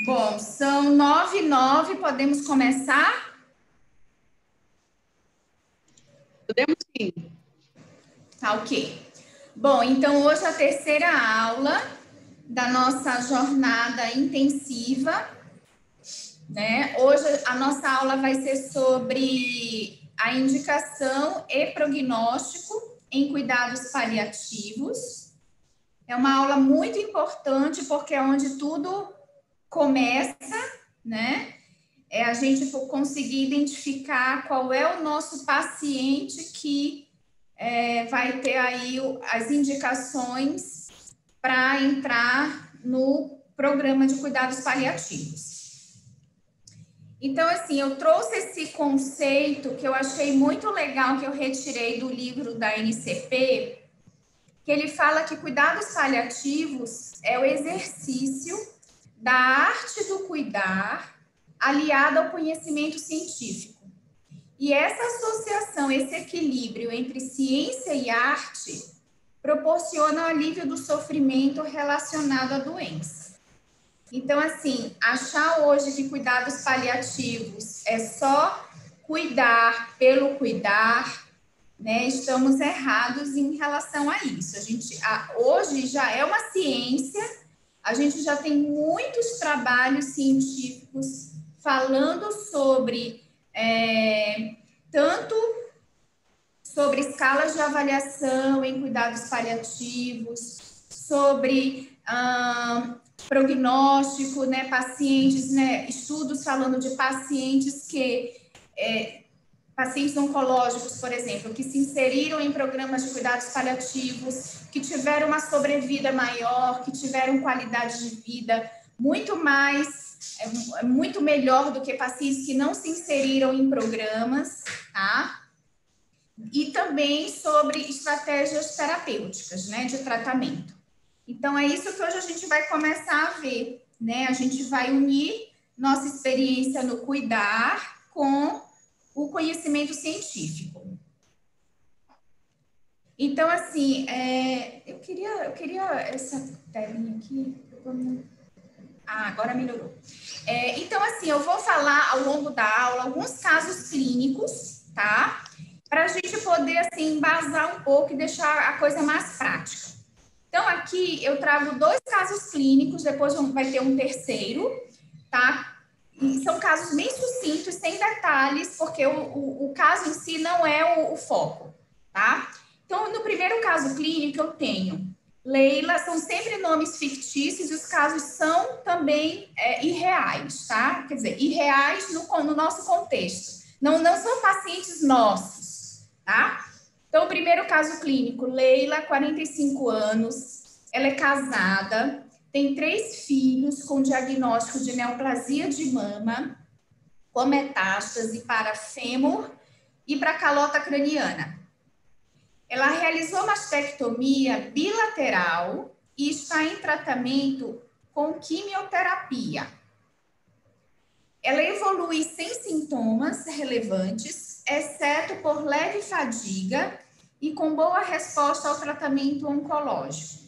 Bom, são 9h09, podemos começar? Podemos sim. Tá, ok. Bom, então hoje a terceira aula da nossa jornada intensiva, né? Hoje a nossa aula vai ser sobre a indicação e prognóstico em cuidados paliativos. É uma aula muito importante porque é onde tudo começa, né? É a gente conseguir identificar qual é o nosso paciente que vai ter aí as indicações para entrar no programa de cuidados paliativos. Então, assim, eu trouxe esse conceito que eu achei muito legal, que eu retirei do livro da NCP, que ele fala que cuidados paliativos é o exercício da arte do cuidar aliada ao conhecimento científico. E essa associação, esse equilíbrio entre ciência e arte proporciona o alívio do sofrimento relacionado à doença. Então, assim, achar hoje que cuidados paliativos é só cuidar pelo cuidar, né? Estamos errados em relação a isso. Hoje já é uma ciência, a gente já tem muitos trabalhos científicos falando sobre tanto sobre escalas de avaliação em cuidados paliativos, sobre prognóstico, né, pacientes, né, estudos falando de pacientes pacientes oncológicos, por exemplo, que se inseriram em programas de cuidados paliativos, que tiveram uma sobrevida maior, que tiveram qualidade de vida muito melhor do que pacientes que não se inseriram em programas, tá? E também sobre estratégias terapêuticas, né, de tratamento. Então, é isso que hoje a gente vai começar a ver, né? A gente vai unir nossa experiência no cuidar com o conhecimento científico. Então, assim, eu queria essa telinha aqui. Agora melhorou. Então, assim, eu vou falar ao longo da aula alguns casos clínicos, tá? Para a gente poder, assim, embasar um pouco e deixar a coisa mais prática. Então, aqui eu trago 2 casos clínicos, depois vai ter um terceiro, tá? E são casos bem sucintos, sem detalhes, porque o caso em si não é o foco, tá? Então, no primeiro caso clínico, eu tenho Leila, são sempre nomes fictícios e os casos são também irreais, tá? Quer dizer, irreais no nosso contexto. Não são pacientes nossos, tá? Então, o primeiro caso clínico, Leila, 45 anos, ela é casada, tem 3 filhos com diagnóstico de neoplasia de mama, com metástase para fêmur e para calota craniana. Ela realizou mastectomia bilateral e está em tratamento com quimioterapia. Ela evolui sem sintomas relevantes, exceto por leve fadiga e com boa resposta ao tratamento oncológico.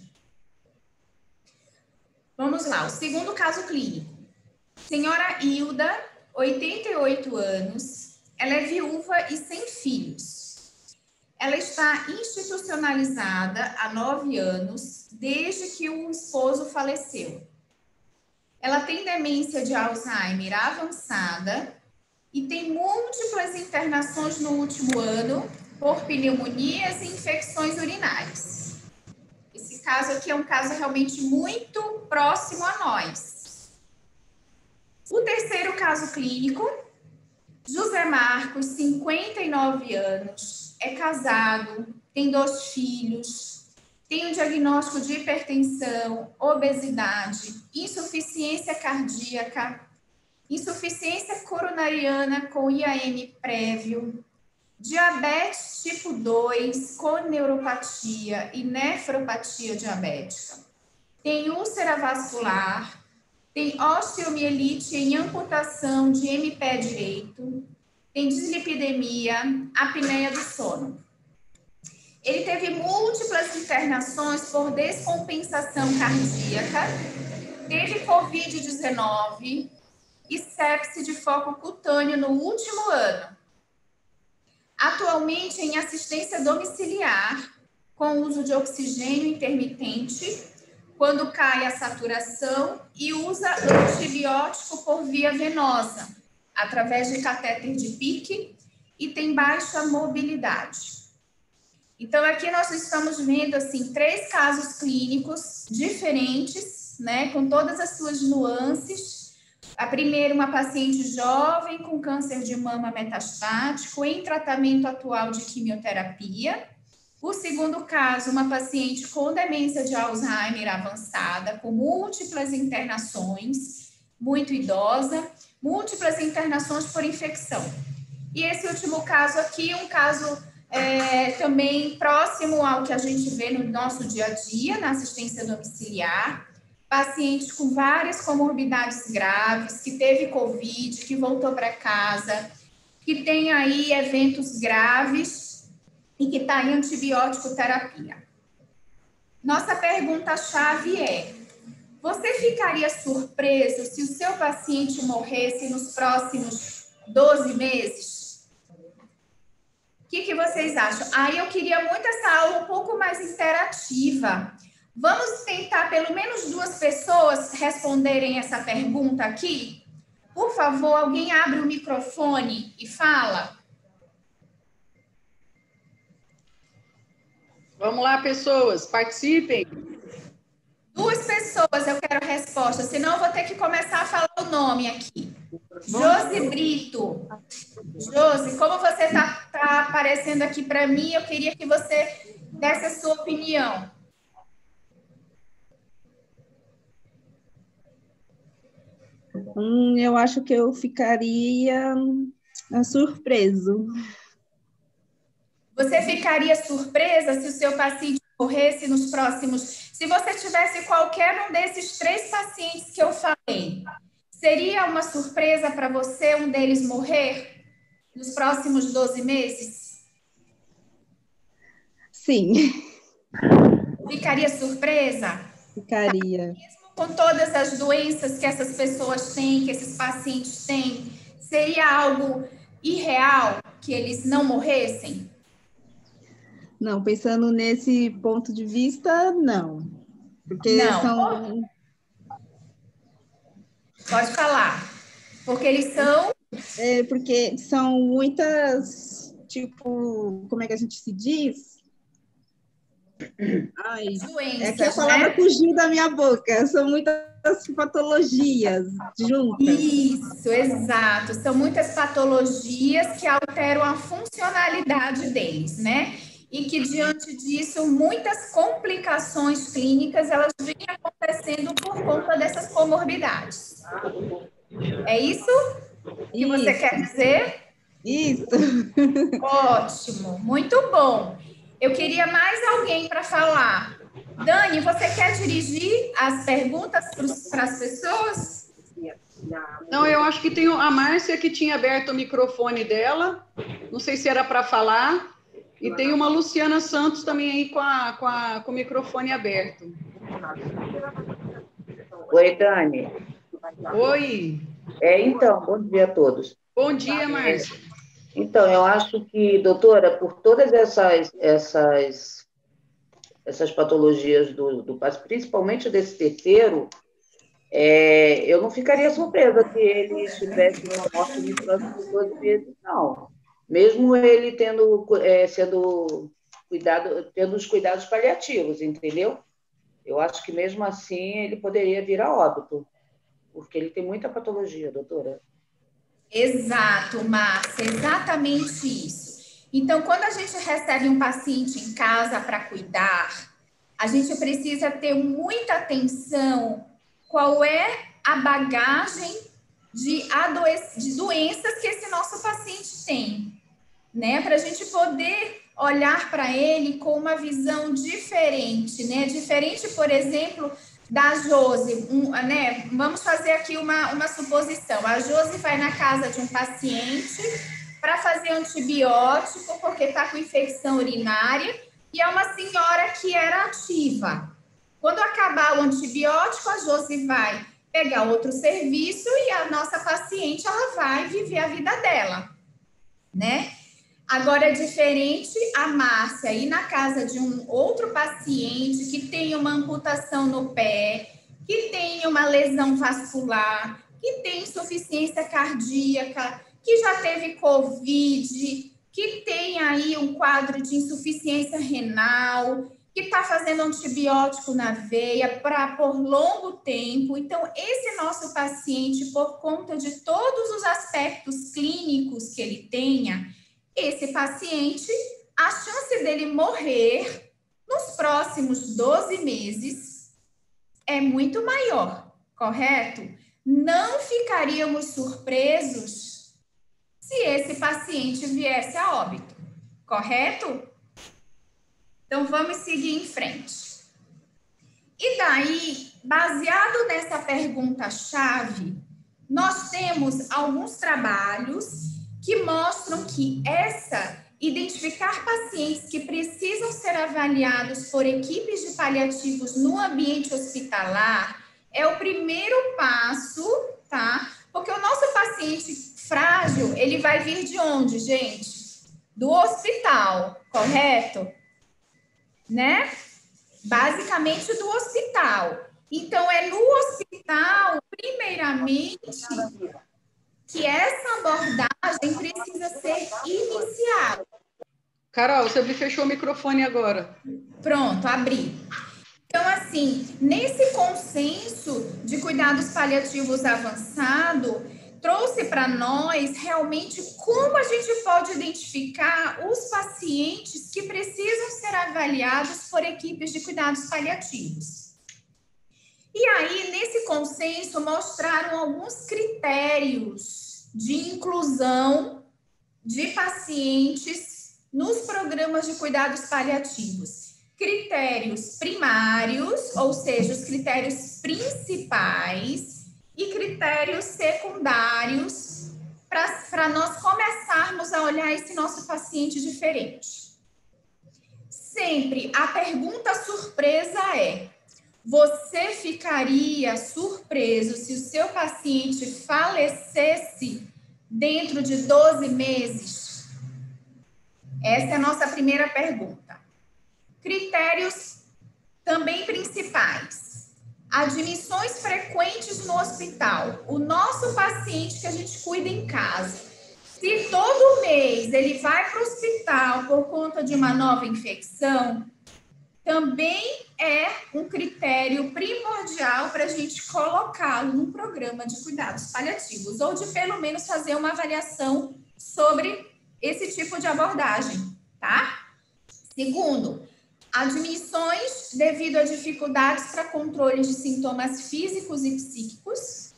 Vamos lá, o segundo caso clínico. Senhora Hilda, 88 anos, ela é viúva e sem filhos. Ela está institucionalizada há 9 anos, desde que o esposo faleceu. Ela tem demência de Alzheimer avançada e tem múltiplas internações no último ano por pneumonias e infecções urinárias. Esse caso aqui é um caso realmente muito próximo a nós. O terceiro caso clínico, José Marcos, 59 anos, é casado, tem 2 filhos, tem um diagnóstico de hipertensão, obesidade, insuficiência cardíaca, insuficiência coronariana com IAM prévio, diabetes tipo 2 com neuropatia e nefropatia diabética. Tem úlcera vascular, tem osteomielite em amputação de hemipé direito, tem dislipidemia, apneia do sono. Ele teve múltiplas internações por descompensação cardíaca, teve Covid-19 e sepse de foco cutâneo no último ano. Atualmente em assistência domiciliar, com uso de oxigênio intermitente, quando cai a saturação, e usa antibiótico por via venosa, através de catéter de PICC, e tem baixa mobilidade. Então, aqui nós estamos vendo, assim, 3 casos clínicos diferentes, né, com todas as suas nuances. A primeira, uma paciente jovem com câncer de mama metastático em tratamento atual de quimioterapia. O segundo caso, uma paciente com demência de Alzheimer avançada, com múltiplas internações, muito idosa, múltiplas internações por infecção. E esse último caso aqui, um caso também próximo ao que a gente vê no nosso dia a dia, na assistência domiciliar, paciente com várias comorbidades graves, que teve Covid, que voltou para casa, que tem aí eventos graves e que está em antibiótico terapia. Nossa pergunta-chave é: você ficaria surpreso se o seu paciente morresse nos próximos 12 meses? O que vocês acham? Aí eu queria muito essa aula um pouco mais interativa. Vamos tentar pelo menos 2 pessoas responderem essa pergunta aqui? Por favor, alguém abre o microfone e fala. Vamos lá, pessoas, participem. 2 pessoas eu quero resposta, senão eu vou ter que começar a falar o nome aqui. Josi Brito. Josi, como você tá aparecendo aqui para mim, eu queria que você desse a sua opinião. Eu acho que eu ficaria surpreso. Você ficaria surpresa se o seu paciente morresse nos próximos... Se você tivesse qualquer um desses 3 pacientes que eu falei, seria uma surpresa para você um deles morrer nos próximos 12 meses? Sim. Ficaria surpresa? Ficaria. Mesmo com todas as doenças que essas pessoas têm, que esses pacientes têm, seria algo irreal que eles não morressem? Não, pensando nesse ponto de vista, não. Porque não. são... Pode falar. Porque eles são... porque são muitas, tipo, como é que a gente se diz? Ai, doenças, é que a palavra fugiu da minha boca. São muitas patologias juntas. Isso, exato. São muitas patologias que alteram a funcionalidade deles, né? E que, diante disso, muitas complicações clínicas, elas vêm acontecendo por conta dessas comorbidades. É isso que você quer dizer? Isso. Ótimo, muito bom. Eu queria mais alguém para falar. Dani, você quer dirigir as perguntas para as pessoas? Não, eu acho que tem a Márcia que tinha aberto o microfone dela. Não sei se era para falar. E tem uma Luciana Santos também aí com o microfone aberto. Oi, Dani. Oi. Então, bom dia a todos. Bom dia, Márcia. Então, eu acho que, doutora, por todas essas patologias do paciente, principalmente desse terceiro, eu não ficaria surpresa se ele tivesse uma morte nos próximos 12 meses, não. Mesmo ele tendo os cuidados paliativos, entendeu? Eu acho que mesmo assim ele poderia vir a óbito, porque ele tem muita patologia, doutora. Exato, Márcia, exatamente isso. Então, quando a gente recebe um paciente em casa para cuidar, a gente precisa ter muita atenção qual é a bagagem de doenças que esse nosso paciente tem, né? Para a gente poder olhar para ele com uma visão diferente, né? Diferente, por exemplo, da Josi, né? Vamos fazer aqui uma suposição. A Josi vai na casa de um paciente para fazer antibiótico porque está com infecção urinária e é uma senhora que era ativa. Quando acabar o antibiótico, a Josi vai pegar outro serviço e a nossa paciente, ela vai viver a vida dela, né? Agora é diferente a Márcia ir na casa de um outro paciente que tem uma amputação no pé, que tem uma lesão vascular, que tem insuficiência cardíaca, que já teve Covid, que tem aí um quadro de insuficiência renal, que está fazendo antibiótico na veia por longo tempo. Então, esse nosso paciente, por conta de todos os aspectos clínicos que ele tenha, esse paciente, a chance dele morrer nos próximos 12 meses é muito maior, correto? Não ficaríamos surpresos se esse paciente viesse a óbito, correto? Então, vamos seguir em frente. E daí, baseado nessa pergunta-chave, nós temos alguns trabalhos que mostram que identificar pacientes que precisam ser avaliados por equipes de paliativos no ambiente hospitalar é o primeiro passo, tá? Porque o nosso paciente frágil, ele vai vir de onde, gente? Do hospital, correto? Né? Basicamente do hospital. Então, é no hospital, primeiramente, que essa abordagem precisa ser iniciada. Carol, você me fechou o microfone agora. Pronto, abri. Então, assim, nesse consenso de cuidados paliativos avançado, trouxe para nós realmente como a gente pode identificar os pacientes que precisam ser avaliados por equipes de cuidados paliativos. E aí, nesse consenso, mostraram alguns critérios de inclusão de pacientes nos programas de cuidados paliativos. Critérios primários, ou seja, os critérios principais, e critérios secundários para nós começarmos a olhar esse nosso paciente diferente. Sempre a pergunta surpresa é: você ficaria surpreso se o seu paciente falecesse dentro de 12 meses? Essa é a nossa primeira pergunta. Critérios também principais. Admissões frequentes no hospital. O nosso paciente que a gente cuida em casa, se todo mês ele vai para o hospital por conta de uma nova infecção, também é um critério primordial para a gente colocá-lo num programa de cuidados paliativos, ou de pelo menos fazer uma avaliação sobre esse tipo de abordagem, tá? Segundo, admissões devido a dificuldades para controle de sintomas físicos e psíquicos,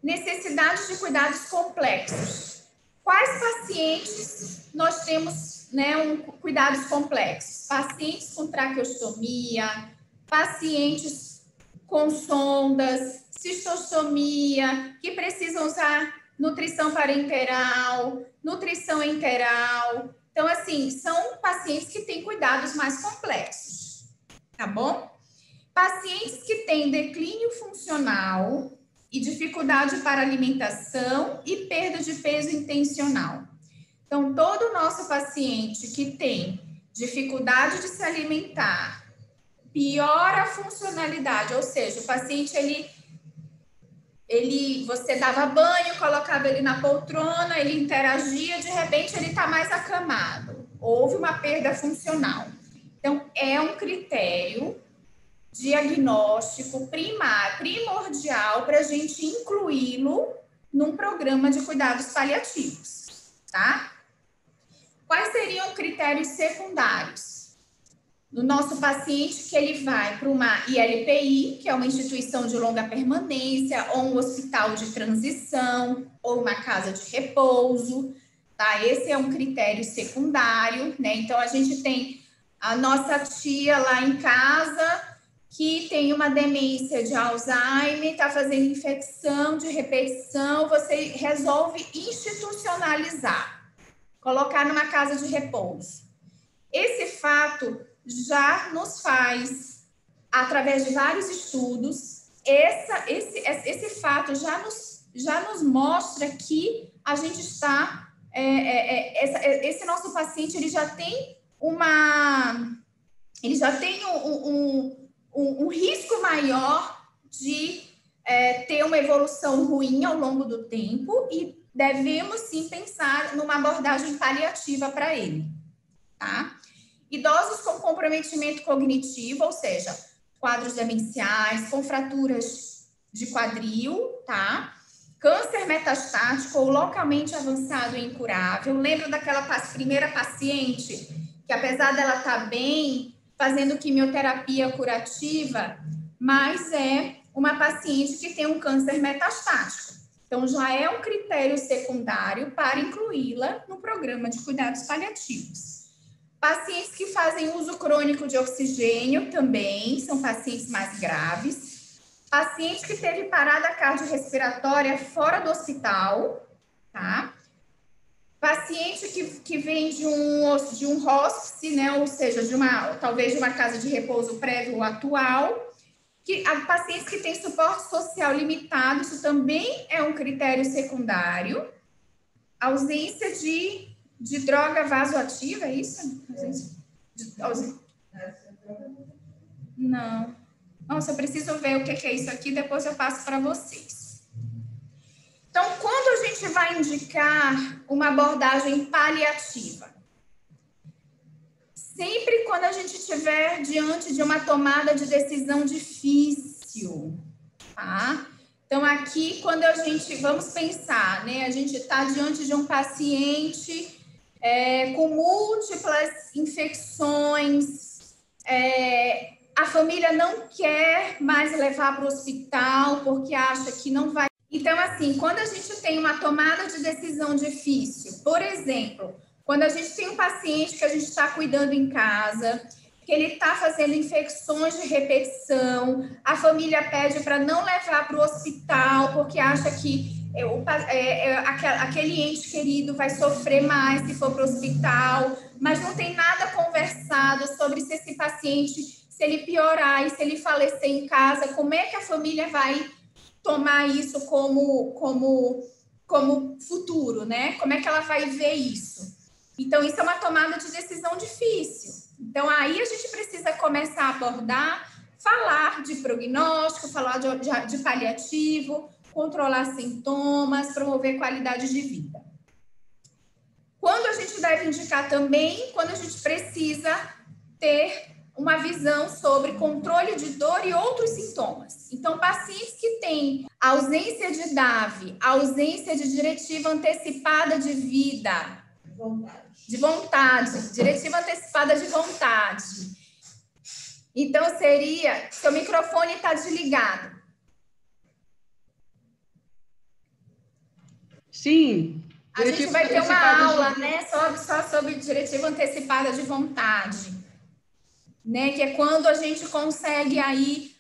necessidade de cuidados complexos. Quais pacientes nós temos, né, cuidados complexos? Pacientes com traqueostomia, pacientes com sondas, cistostomia, que precisam usar nutrição parenteral, nutrição enteral. Então, assim, são pacientes que têm cuidados mais complexos, tá bom? Pacientes que têm declínio funcional e dificuldade para alimentação e perda de peso intencional. Então, todo nosso paciente que tem dificuldade de se alimentar, piora a funcionalidade, ou seja, o paciente, você dava banho, colocava ele na poltrona, ele interagia, de repente ele está mais acamado. Houve uma perda funcional. Então, é um critério diagnóstico primordial para a gente incluí-lo num programa de cuidados paliativos, tá? Quais seriam critérios secundários? No nosso paciente, que ele vai para uma ILPI, que é uma instituição de longa permanência, ou um hospital de transição, ou uma casa de repouso, tá? Esse é um critério secundário, né? Então, a gente tem a nossa tia lá em casa, que tem uma demência de Alzheimer, está fazendo infecção de repetição, você resolve institucionalizar, colocar numa casa de repouso. Esse fato já nos faz, através de vários estudos, esse fato já nos mostra que a gente está, esse nosso paciente, ele já tem um risco maior de ter uma evolução ruim ao longo do tempo e devemos sim pensar numa abordagem paliativa para ele, tá? Idosos com comprometimento cognitivo, ou seja, quadros demenciais, com fraturas de quadril, tá? Câncer metastático ou localmente avançado e incurável. Lembra daquela primeira paciente que, apesar dela estar bem, fazendo quimioterapia curativa, mas é uma paciente que tem um câncer metastático. Então, já é um critério secundário para incluí-la no programa de cuidados paliativos. Pacientes que fazem uso crônico de oxigênio também são pacientes mais graves. Paciente que teve parada cardiorrespiratória fora do hospital, tá? Paciente que vem de um hospice, né? Ou seja, talvez de uma casa de repouso prévio ou atual. Pacientes que têm suporte social limitado, isso também é um critério secundário. Ausência de droga vasoativa, é isso? Não. Nossa, eu preciso ver o que é isso aqui, depois eu passo para vocês. Então, quando a gente vai indicar uma abordagem paliativa? Sempre quando a gente estiver diante de uma tomada de decisão difícil, tá? Então, aqui, quando vamos pensar, né? A gente está diante de um paciente com múltiplas infecções, a família não quer mais levar para o hospital porque acha que não vai. Então, assim, quando a gente tem uma tomada de decisão difícil, por exemplo, quando a gente tem um paciente que a gente está cuidando em casa, que ele está fazendo infecções de repetição, a família pede para não levar para o hospital porque acha que aquele ente querido vai sofrer mais se for para o hospital, mas não tem nada conversado sobre se esse paciente, se ele piorar e se ele falecer em casa, como é que a família vai tomar isso como futuro, né? Como é que ela vai ver isso? Então, isso é uma tomada de decisão difícil. Então, aí a gente precisa começar a abordar, falar de prognóstico, falar de paliativo, controlar sintomas, promover qualidade de vida. Quando a gente deve indicar também, quando a gente precisa ter uma visão sobre controle de dor e outros sintomas. Então, pacientes que têm ausência de DAV, ausência de diretiva antecipada de vida, de vontade, diretiva antecipada de vontade. Então, seu microfone está desligado. Sim. A gente vai ter uma aula, né, só sobre diretiva antecipada de vontade, né, que é quando a gente consegue aí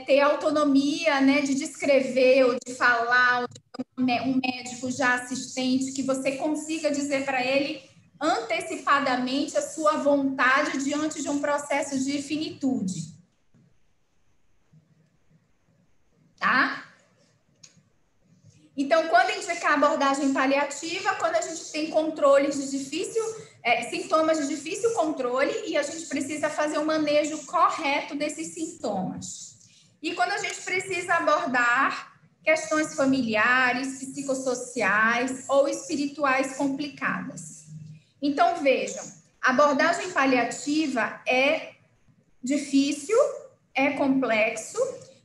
ter autonomia, né, de descrever ou de falar, ou de ter um médico já assistente que você consiga dizer para ele antecipadamente a sua vontade diante de um processo de finitude. Tá? Então, quando indicar abordagem paliativa, quando a gente tem controles de sintomas de difícil controle e a gente precisa fazer um manejo correto desses sintomas. E quando a gente precisa abordar questões familiares, psicossociais ou espirituais complicadas. Então, vejam, a abordagem paliativa é difícil, é complexo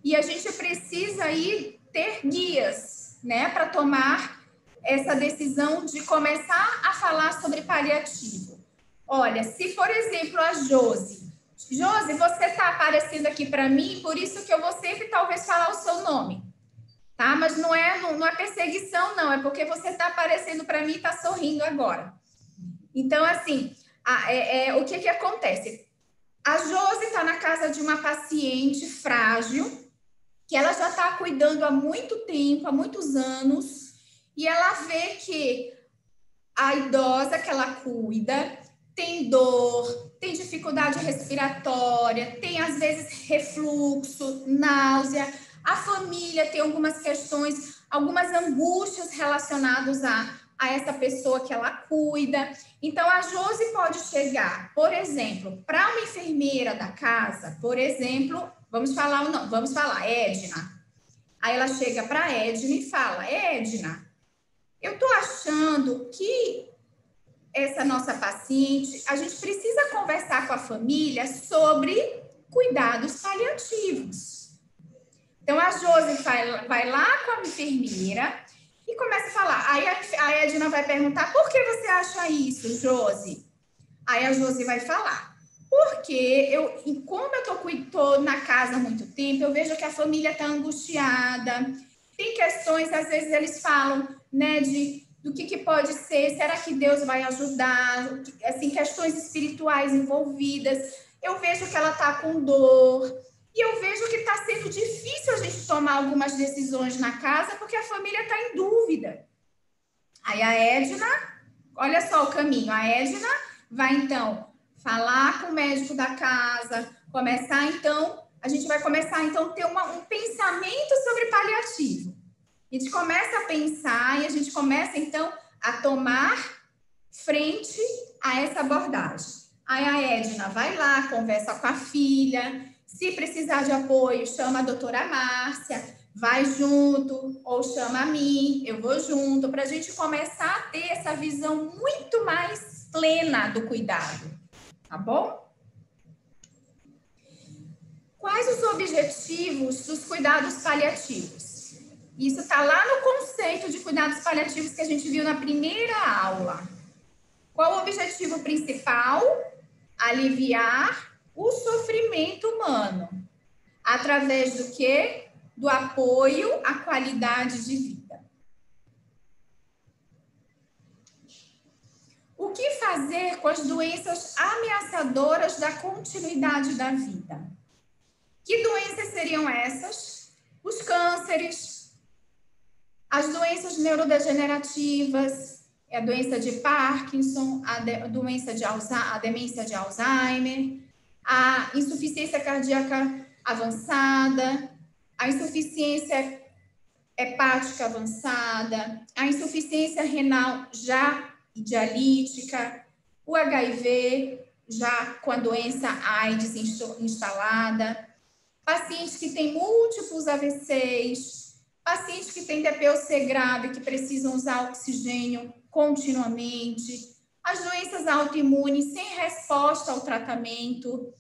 e a gente precisa aí ter guias, né, para tomar essa decisão de começar a falar sobre paliativo. Olha, se, por exemplo, a Josi, você está aparecendo aqui para mim, por isso que eu vou sempre talvez falar o seu nome, tá? Mas não é perseguição, não, é porque você está aparecendo para mim e está sorrindo agora. Então, assim, o que acontece? A Josi está na casa de uma paciente frágil, que ela já está cuidando há muito tempo, há muitos anos, e ela vê que a idosa que ela cuida tem dor, tem dificuldade respiratória, tem às vezes refluxo, náusea. A família tem algumas questões, algumas angústias relacionadas a essa pessoa que ela cuida. Então, a Josi pode chegar, por exemplo, para uma enfermeira da casa, por exemplo, vamos falar, Edna. Aí ela chega para Edna e fala, Edna, eu tô achando que essa nossa paciente, a gente precisa conversar com a família sobre cuidados paliativos. Então, a Josi vai lá com a enfermeira e começa a falar. Aí a Edna vai perguntar, por que você acha isso, Josi? Aí a Josi vai falar, porque como eu tô na casa há muito tempo, eu vejo que a família está angustiada, tem questões, às vezes eles falam, né, do que pode ser, será que Deus vai ajudar, assim, questões espirituais envolvidas. Eu vejo que ela está com dor, e eu vejo que está sendo difícil a gente tomar algumas decisões na casa, porque a família está em dúvida. Aí a Edna, olha só o caminho, a Edna vai, então, falar com o médico da casa, a gente vai começar, então, a ter um pensamento sobre paliativo. A gente começa a pensar e a gente começa, então, a tomar frente a essa abordagem. Aí a Edna vai lá, conversa com a filha, se precisar de apoio, chama a doutora Márcia, vai junto, ou chama a mim, eu vou junto, para a gente começar a ter essa visão muito mais plena do cuidado, tá bom? Quais os objetivos dos cuidados paliativos? Isso está lá no conceito de cuidados paliativos que a gente viu na primeira aula. Qual o objetivo principal? Aliviar o sofrimento humano. Através do quê? Do apoio à qualidade de vida. O que fazer com as doenças ameaçadoras da continuidade da vida? Que doenças seriam essas? Os cânceres, as doenças neurodegenerativas, a doença de Parkinson, a demência de Alzheimer, a insuficiência cardíaca avançada, a insuficiência hepática avançada, a insuficiência renal já dialítica, o HIV, já com a doença AIDS instalada, pacientes que têm múltiplos AVCs, pacientes que têm DPOC grave, que precisam usar oxigênio continuamente, as doenças autoimunes sem resposta ao tratamento,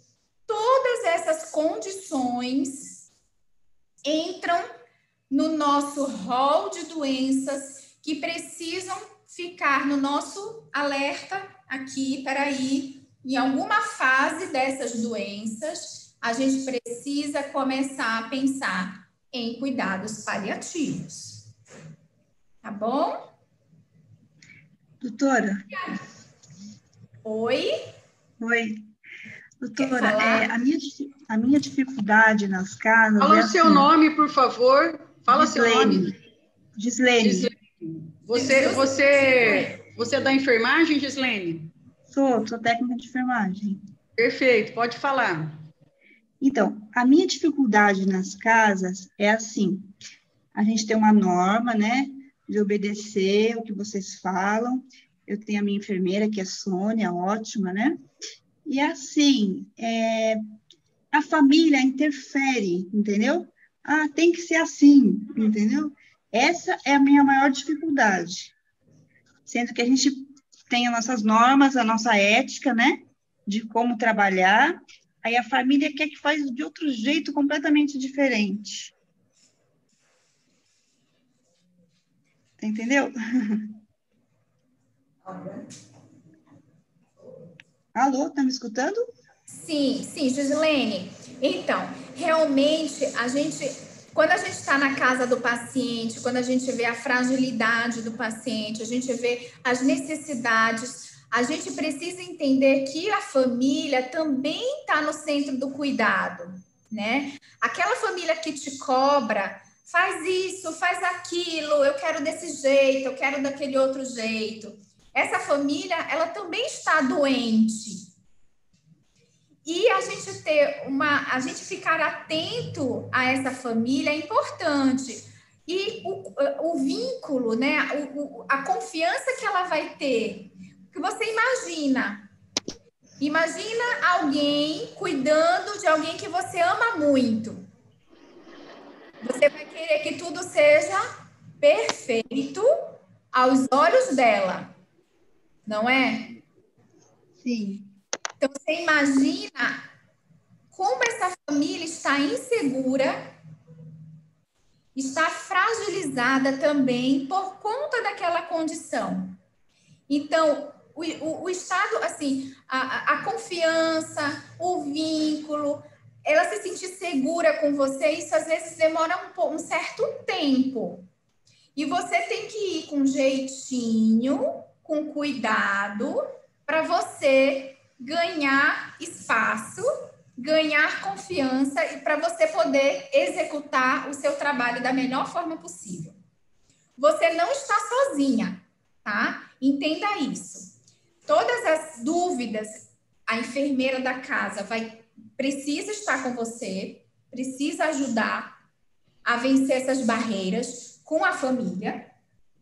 todas essas condições entram no nosso rol de doenças que precisam ficar no nosso alerta aqui, peraí, em alguma fase dessas doenças, a gente precisa começar a pensar em cuidados paliativos. Tá bom? Doutora? Oi? Oi. Doutora, a minha dificuldade nas casas... Fala o seu nome, por favor. Fala seu nome. Gislene. Você é da enfermagem, Gislene? Sou técnica de enfermagem. Perfeito, pode falar. Então, a minha dificuldade nas casas é assim, a gente tem uma norma, né, de obedecer o que vocês falam, eu tenho a minha enfermeira, que é Sônia, ótima, né, e assim, a família interfere, entendeu? Ah, tem que ser assim, entendeu? Essa é a minha maior dificuldade, sendo que a gente tem as nossas normas, a nossa ética, né, de como trabalhar. Aí a família quer que faz de outro jeito completamente diferente. Entendeu? Alô, tá me escutando? Sim, Gislene. Então, realmente, quando a gente está na casa do paciente, quando a gente vê a fragilidade do paciente, a gente vê as necessidades, a gente precisa entender que a família também está no centro do cuidado, né? Aquela família que te cobra, faz isso, faz aquilo, eu quero desse jeito, eu quero daquele outro jeito. essa família, ela também está doente. E a gente ficar atento a essa família é importante. E o vínculo, né? A confiança que ela vai ter. Que você imagina alguém cuidando de alguém que você ama muito. Você vai querer que tudo seja perfeito aos olhos dela, não é? Sim. Então, você imagina como essa família está insegura, está fragilizada também por conta daquela condição. Então, o estado, assim, a confiança, o vínculo, ela se sentir segura com você, isso às vezes demora um certo tempo. E você tem que ir com jeitinho, com cuidado, para você ganhar espaço, ganhar confiança e para você poder executar o seu trabalho da melhor forma possível. Você não está sozinha, tá? Entenda isso. Todas as dúvidas, a enfermeira da casa precisa estar com você, precisa ajudar a vencer essas barreiras com a família,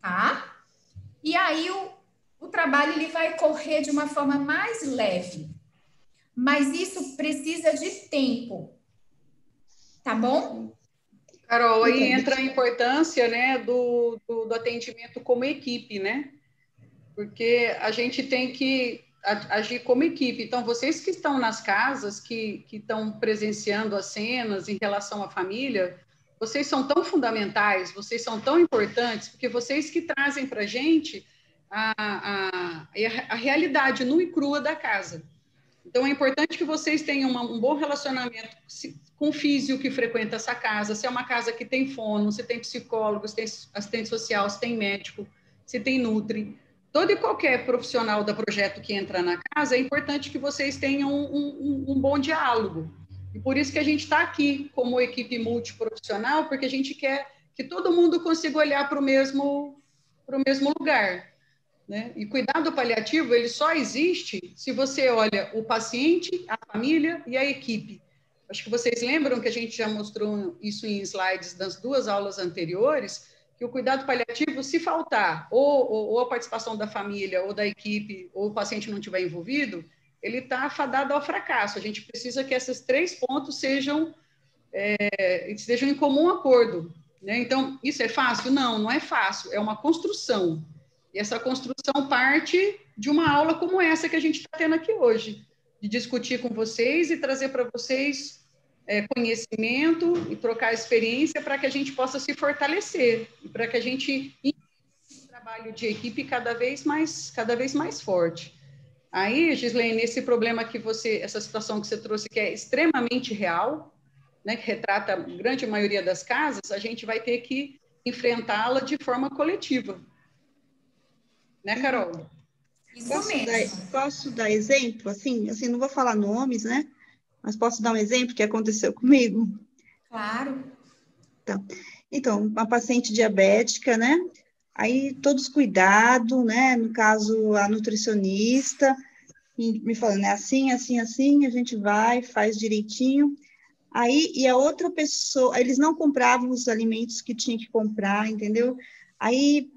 tá? E aí o trabalho ele vai correr de uma forma mais leve. Mas isso precisa de tempo, tá bom? Carol, aí entra a importância, né, do atendimento como equipe, né? Porque a gente tem que agir como equipe. Então, vocês que estão nas casas, que estão presenciando as cenas em relação à família, vocês são tão fundamentais, vocês são tão importantes, porque vocês que trazem para a gente a realidade nua e crua da casa. Então, é importante que vocês tenham um bom relacionamento com o físico que frequenta essa casa, se é uma casa que tem fono, se tem psicólogo, se tem assistente social, se tem médico, se tem nutri. Todo e qualquer profissional do projeto que entra na casa, é importante que vocês tenham um bom diálogo. E por isso que a gente está aqui como equipe multiprofissional, porque a gente quer que todo mundo consiga olhar para o mesmo lugar. Né? E cuidado paliativo, ele só existe se você olha o paciente, a família e a equipe. Acho que vocês lembram que a gente já mostrou isso em slides das 2 aulas anteriores, que o cuidado paliativo, se faltar ou a participação da família ou da equipe, ou o paciente não estiver envolvido, ele está fadado ao fracasso. A gente precisa que esses 3 pontos estejam em comum acordo. Né? Então, isso é fácil? Não, não é fácil, é uma construção. E essa construção parte de uma aula como essa que a gente está tendo aqui hoje, de discutir com vocês e trazer para vocês conhecimento e trocar experiência para que a gente possa se fortalecer e para que a gente inicie um trabalho de equipe cada vez mais forte. Aí, Gislaine, esse problema essa situação que você trouxe, que é extremamente real, né, que retrata a grande maioria das casas, a gente vai ter que enfrentá-la de forma coletiva. Né, Carol? Posso dar exemplo? Assim, não vou falar nomes, né? Mas posso dar um exemplo que aconteceu comigo? Claro. Então, uma paciente diabética, né? Aí, todos cuidados, né? No caso, a nutricionista, me falando, é assim, assim, assim, a gente vai, faz direitinho. Aí, e a outra pessoa, eles não compravam os alimentos que tinha que comprar, entendeu? Aí,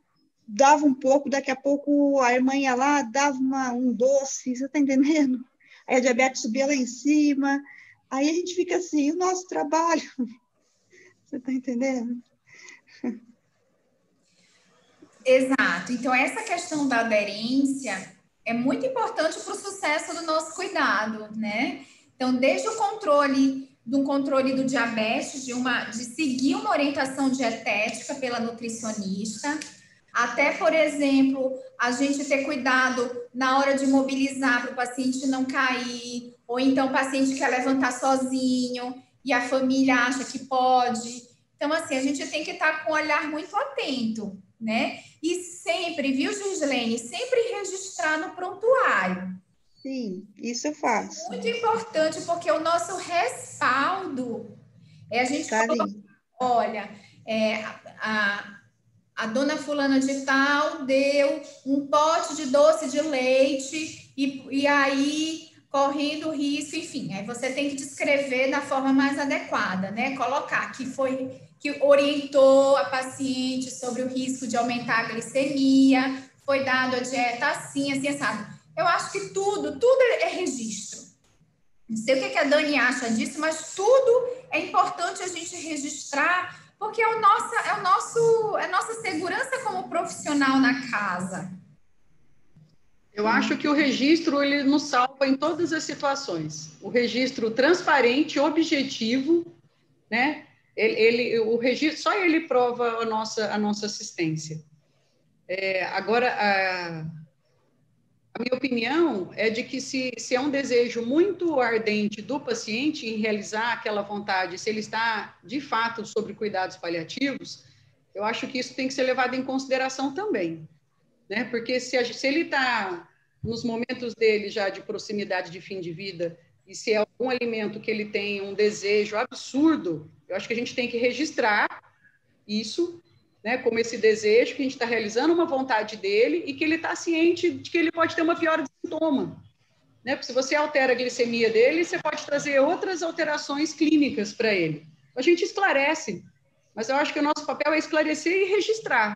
dava um pouco, daqui a pouco a irmã ia lá, dava um doce, você tá entendendo? Aí a diabetes subia lá em cima, aí a gente fica assim, o nosso trabalho, você tá entendendo? Exato, então essa questão da aderência é muito importante para o sucesso do nosso cuidado, né? Então, desde o controle do diabetes, de seguir uma orientação dietética pela nutricionista, até, por exemplo, a gente ter cuidado na hora de mobilizar para o paciente não cair, ou então o paciente quer levantar sozinho e a família acha que pode. Então, assim, a gente tem que estar com o olhar muito atento, né? E sempre, viu, Gislaine? Sempre registrar no prontuário. Sim, isso eu faço. Muito importante, porque o nosso respaldo é a gente Tá coloca, ali. olha, a dona fulana de tal deu um pote de doce de leite e aí correndo risco, enfim, aí você tem que descrever da forma mais adequada, né? Colocar que orientou a paciente sobre o risco de aumentar a glicemia, foi dado a dieta assim, assado. Eu acho que tudo é registro. Não sei o que a Dani acha disso, mas tudo é importante a gente registrar, porque é a nossa segurança como profissional na casa. Eu acho que o registro, ele nos salva em todas as situações. O registro transparente, objetivo, né? O registro, só ele prova a nossa assistência. Agora, a minha opinião é de que se é um desejo muito ardente do paciente em realizar aquela vontade, se ele está, de fato, sobre cuidados paliativos, eu acho que isso tem que ser levado em consideração também, né? Porque se ele está nos momentos dele já de proximidade de fim de vida, e se é algum alimento que ele tem um desejo absurdo, eu acho que a gente tem que registrar isso, né, como esse desejo, que a gente está realizando uma vontade dele e que ele está ciente de que ele pode ter uma piora de sintoma. Né? Porque se você altera a glicemia dele, você pode trazer outras alterações clínicas para ele. A gente esclarece, mas eu acho que o nosso papel é esclarecer e registrar.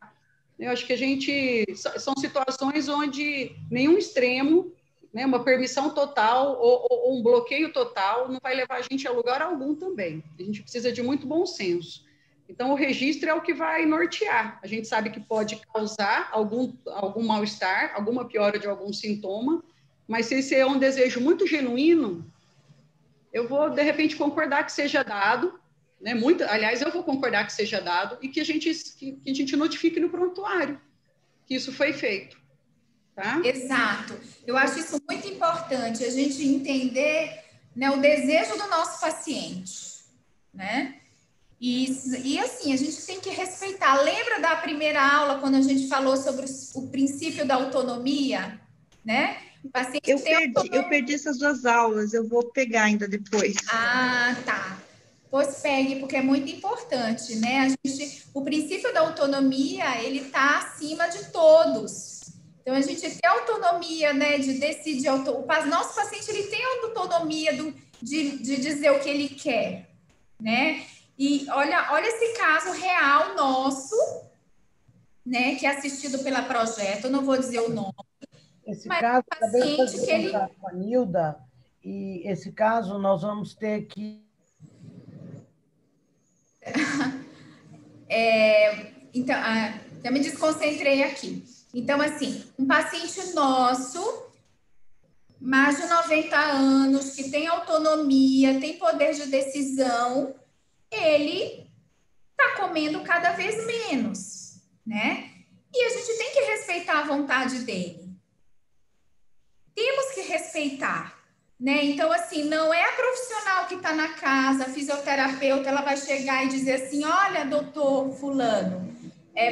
Eu acho que são situações onde nenhum extremo, né, uma permissão total ou um bloqueio total não vai levar a gente a lugar algum também. A gente precisa de muito bom senso. Então, o registro é o que vai nortear. A gente sabe que pode causar algum mal-estar, alguma piora de algum sintoma, mas se esse é um desejo muito genuíno, eu vou, de repente, concordar que seja dado, né? Aliás, eu vou concordar que seja dado e que a gente notifique no prontuário que isso foi feito. Tá? Exato. Eu acho isso muito importante, a gente entender, né, o desejo do nosso paciente, né? E assim, a gente tem que respeitar. Lembra da primeira aula, quando a gente falou sobre o princípio da autonomia, né? O paciente eu perdi essas 2 aulas, eu vou pegar ainda depois. Ah, tá. Pois pegue, porque é muito importante, né? O princípio da autonomia, ele está acima de todos. Então, a gente tem autonomia, né, de decidir. O nosso paciente, ele tem autonomia de dizer o que ele quer, né? E olha esse caso real nosso, né, que é assistido pela Projeto, eu não vou dizer o nome. Esse caso, acabei de fazer contato com a Nilda, e esse caso nós vamos ter que... Então, já me desconcentrei aqui. Então, assim, um paciente nosso, mais de 90 anos, que tem autonomia, tem poder de decisão, ele está comendo cada vez menos, né? E a gente tem que respeitar a vontade dele. Temos que respeitar, né? Então, assim, não é a profissional que está na casa, a fisioterapeuta, ela vai chegar e dizer assim, olha, doutor fulano,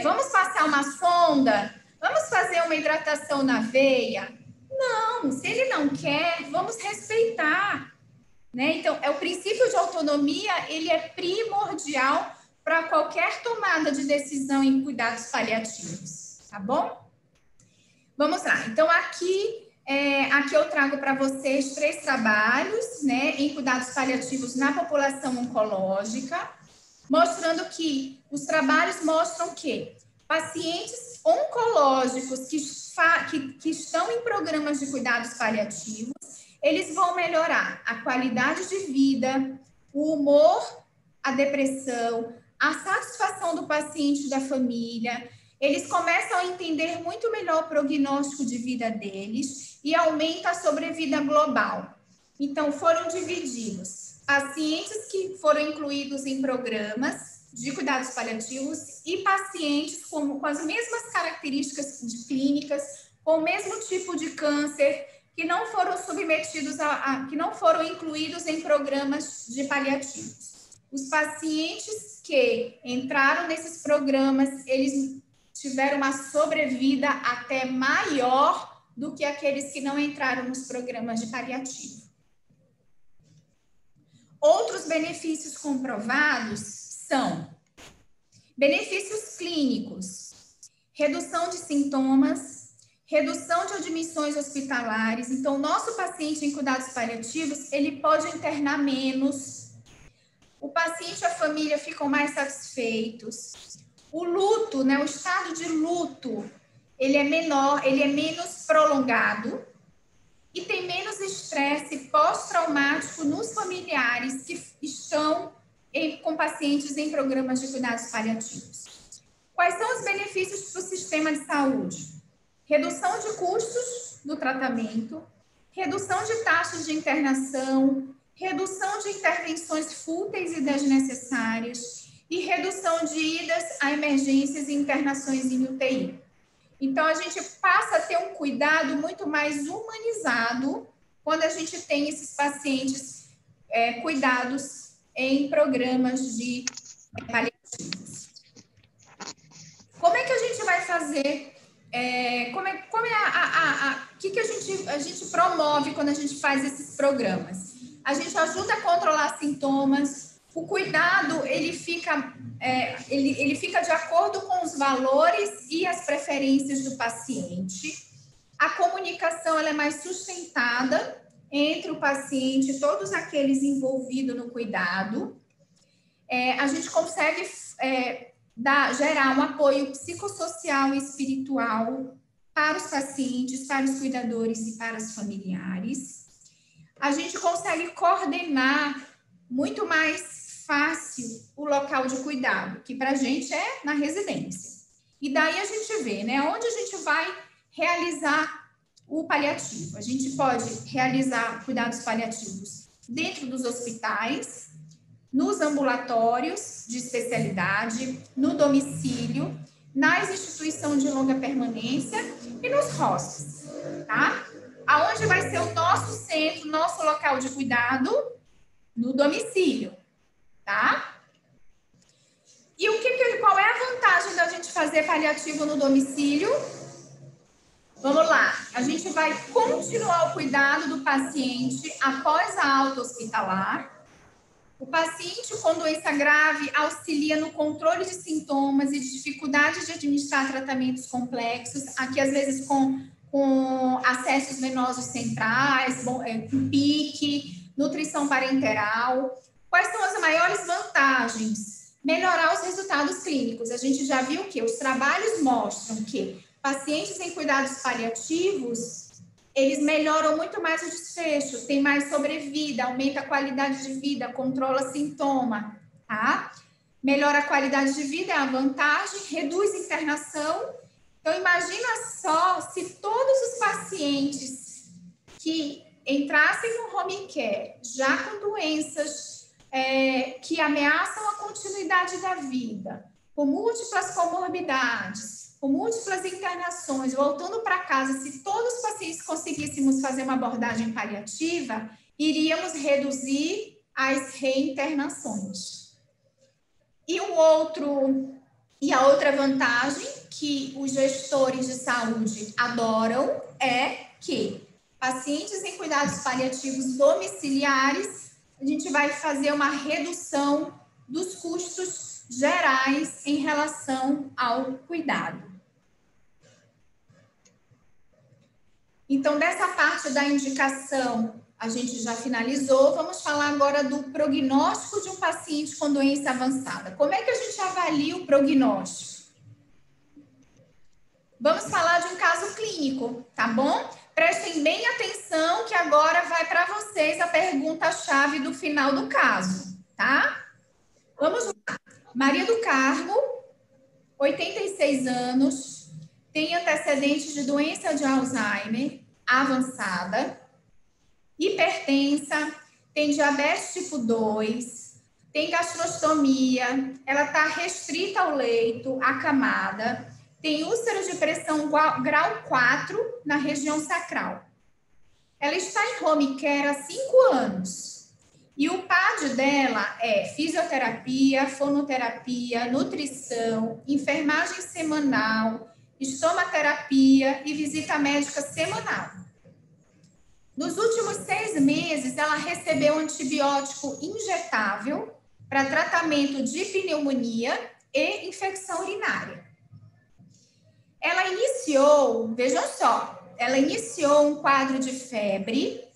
vamos passar uma sonda, vamos fazer uma hidratação na veia. Não, se ele não quer, vamos respeitar. Né? Então, o princípio de autonomia, ele é primordial para qualquer tomada de decisão em cuidados paliativos, tá bom? Vamos lá. Então, aqui eu trago para vocês 3 trabalhos, né, em cuidados paliativos na população oncológica, mostrando que os trabalhos mostram que pacientes oncológicos que estão em programas de cuidados paliativos, eles vão melhorar a qualidade de vida, o humor, a depressão, a satisfação do paciente e da família. Eles começam a entender muito melhor o prognóstico de vida deles e aumenta a sobrevida global. Então, foram divididos pacientes que foram incluídos em programas de cuidados paliativos e pacientes com as mesmas características clínicas, com o mesmo tipo de câncer, que não foram submetidos que não foram incluídos em programas de paliativos. Os pacientes que entraram nesses programas, eles tiveram uma sobrevida até maior do que aqueles que não entraram nos programas de paliativo. Outros benefícios comprovados são benefícios clínicos. redução de sintomas, redução de admissões hospitalares. Então, o nosso paciente em cuidados paliativos, ele pode internar menos, o paciente e a família ficam mais satisfeitos. O luto, né, o estado de luto, ele é menor, ele é menos prolongado e tem menos estresse pós-traumático nos familiares que estão com pacientes em programas de cuidados paliativos. Quais são os benefícios para o sistema de saúde? Redução de custos do tratamento, redução de taxas de internação, redução de intervenções fúteis e desnecessárias e redução de idas a emergências e internações em UTI. Então, a gente passa a ter um cuidado muito mais humanizado quando a gente tem esses pacientes cuidados em programas de paliativos. Como é que a gente vai fazer? O que a gente promove quando a gente faz esses programas? A gente ajuda a controlar sintomas. O cuidado, ele fica de acordo com os valores e as preferências do paciente. A comunicação, ela é mais sustentada entre o paciente e todos aqueles envolvidos no cuidado. A gente consegue gerar um apoio psicossocial e espiritual para os pacientes, para os cuidadores e para os familiares. A gente consegue coordenar muito mais fácil o local de cuidado, que para a gente é na residência. E daí a gente vê, né, onde a gente vai realizar o paliativo. A gente pode realizar cuidados paliativos dentro dos hospitais, nos ambulatórios de especialidade, no domicílio, nas instituições de longa permanência e nos hostels, tá? Aonde vai ser o nosso centro, nosso local de cuidado? No domicílio, tá? E qual é a vantagem da gente fazer paliativo no domicílio? Vamos lá, a gente vai continuar o cuidado do paciente após a alta hospitalar. O paciente com doença grave auxilia no controle de sintomas e de dificuldades de administrar tratamentos complexos, aqui às vezes com acessos venosos centrais, com pique, nutrição parenteral. Quais são as maiores vantagens? Melhorar os resultados clínicos. A gente já viu que os trabalhos mostram que pacientes em cuidados paliativos, eles melhoram muito mais o desfecho, tem mais sobrevida, aumenta a qualidade de vida, controla sintoma, tá? Melhora a qualidade de vida, é a vantagem, reduz internação. Então, imagina só se todos os pacientes que entrassem no home care, já com doenças que ameaçam a continuidade da vida, com múltiplas comorbidades, com múltiplas internações, voltando para casa, se todos os pacientes conseguíssemos fazer uma abordagem paliativa, iríamos reduzir as reinternações. E a outra vantagem que os gestores de saúde adoram é que pacientes em cuidados paliativos domiciliares, a gente vai fazer uma redução dos custos gerais em relação ao cuidado. Então, dessa parte da indicação, a gente já finalizou. Vamos falar agora do prognóstico de um paciente com doença avançada. Como é que a gente avalia o prognóstico? Vamos falar de um caso clínico, tá bom? Prestem bem atenção que agora vai para vocês a pergunta-chave do final do caso, tá? Vamos lá. Maria do Carmo, 86 anos, tem antecedentes de doença de Alzheimer avançada, hipertensa, tem diabetes tipo 2, tem gastrostomia, ela está restrita ao leito, acamada, tem úlcera de pressão grau 4 na região sacral. Ela está em home care há 5 anos. E o PAD dela é fisioterapia, fonoterapia, nutrição, enfermagem semanal, estomaterapia e visita médica semanal. Nos últimos 6 meses, ela recebeu antibiótico injetável para tratamento de pneumonia e infecção urinária. Ela iniciou, vejam só, ela iniciou um quadro de febre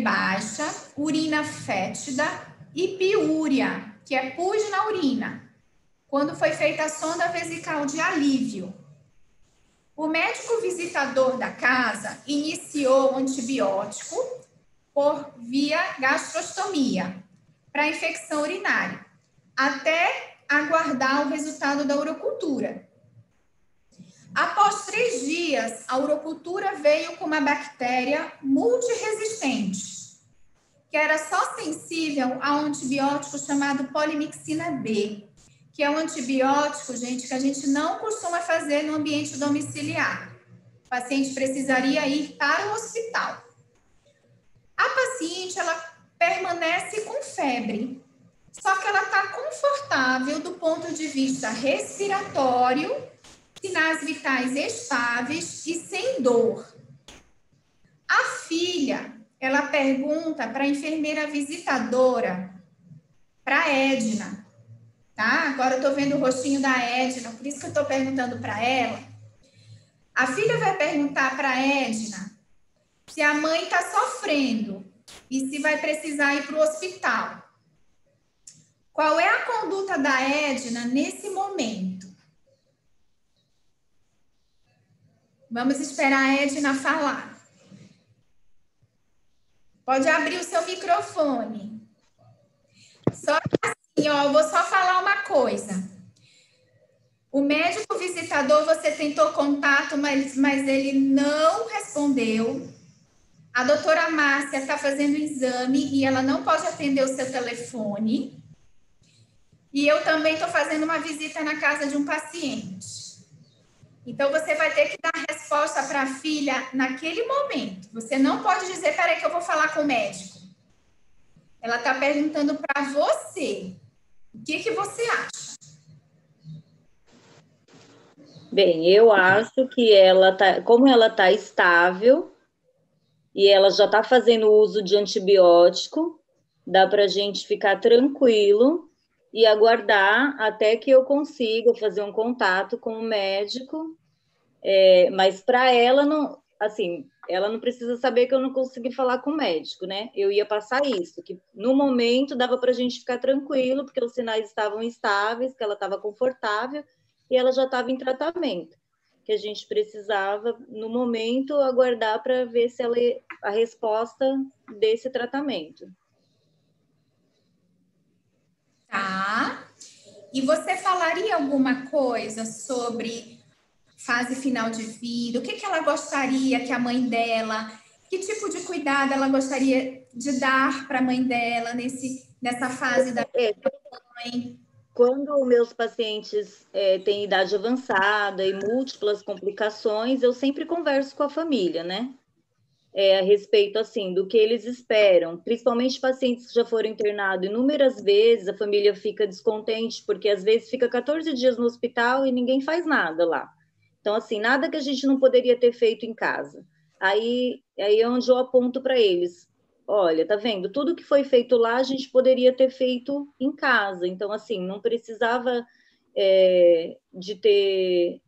baixa, urina fétida e piúria, que é pus na urina, quando foi feita a sonda vesical de alívio. O médico visitador da casa iniciou o antibiótico por via gastrostomia para infecção urinária, até aguardar o resultado da urocultura. Após 3 dias, a urocultura veio com uma bactéria multiresistente, que era só sensível a um antibiótico chamado polimixina B, que é um antibiótico, gente, que a gente não costuma fazer no ambiente domiciliar. O paciente precisaria ir para o hospital. A paciente, ela permanece com febre, só que ela está confortável do ponto de vista respiratório, sinais vitais estáveis e sem dor. A filha, ela pergunta para a enfermeira visitadora, para a Edna, tá? Agora eu estou vendo o rostinho da Edna, por isso que eu estou perguntando para ela. A filha vai perguntar para a Edna se a mãe está sofrendo e se vai precisar ir para o hospital. Qual é a conduta da Edna nesse momento? Vamos esperar a Edna falar. Pode abrir o seu microfone. Só assim, ó, eu vou só falar uma coisa. O médico visitador, você tentou contato, mas ele não respondeu. A doutora Márcia está fazendo o exame e ela não pode atender o seu telefone. E eu também estou fazendo uma visita na casa de um paciente. Então, você vai ter que dar a resposta para a filha naquele momento. Você não pode dizer, peraí que eu vou falar com o médico. Ela está perguntando para você. O que você acha? Bem, eu acho que ela tá, como ela está estável e ela já está fazendo uso de antibiótico, dá para a gente ficar tranquilo e aguardar até que eu consiga fazer um contato com o médico, mas para ela não, assim, ela não precisa saber que eu não consegui falar com o médico, né? Eu ia passar isso, que no momento dava para a gente ficar tranquilo, porque os sinais estavam estáveis, que ela estava confortável e ela já estava em tratamento, que a gente precisava, no momento, aguardar para ver se ela a resposta desse tratamento. Tá. E você falaria alguma coisa sobre fase final de vida? O que ela gostaria que a mãe dela, que tipo de cuidado ela gostaria de dar para a mãe dela nessa fase da mãe? Quando meus pacientes têm idade avançada e múltiplas complicações, eu sempre converso com a família, né? A respeito, assim, do que eles esperam. Principalmente pacientes que já foram internados inúmeras vezes, a família fica descontente, porque às vezes fica 14 dias no hospital e ninguém faz nada lá. Então, assim, nada que a gente não poderia ter feito em casa. Aí é onde eu aponto para eles. Olha, tá vendo? Tudo que foi feito lá, a gente poderia ter feito em casa. Então, assim, não precisava de ter...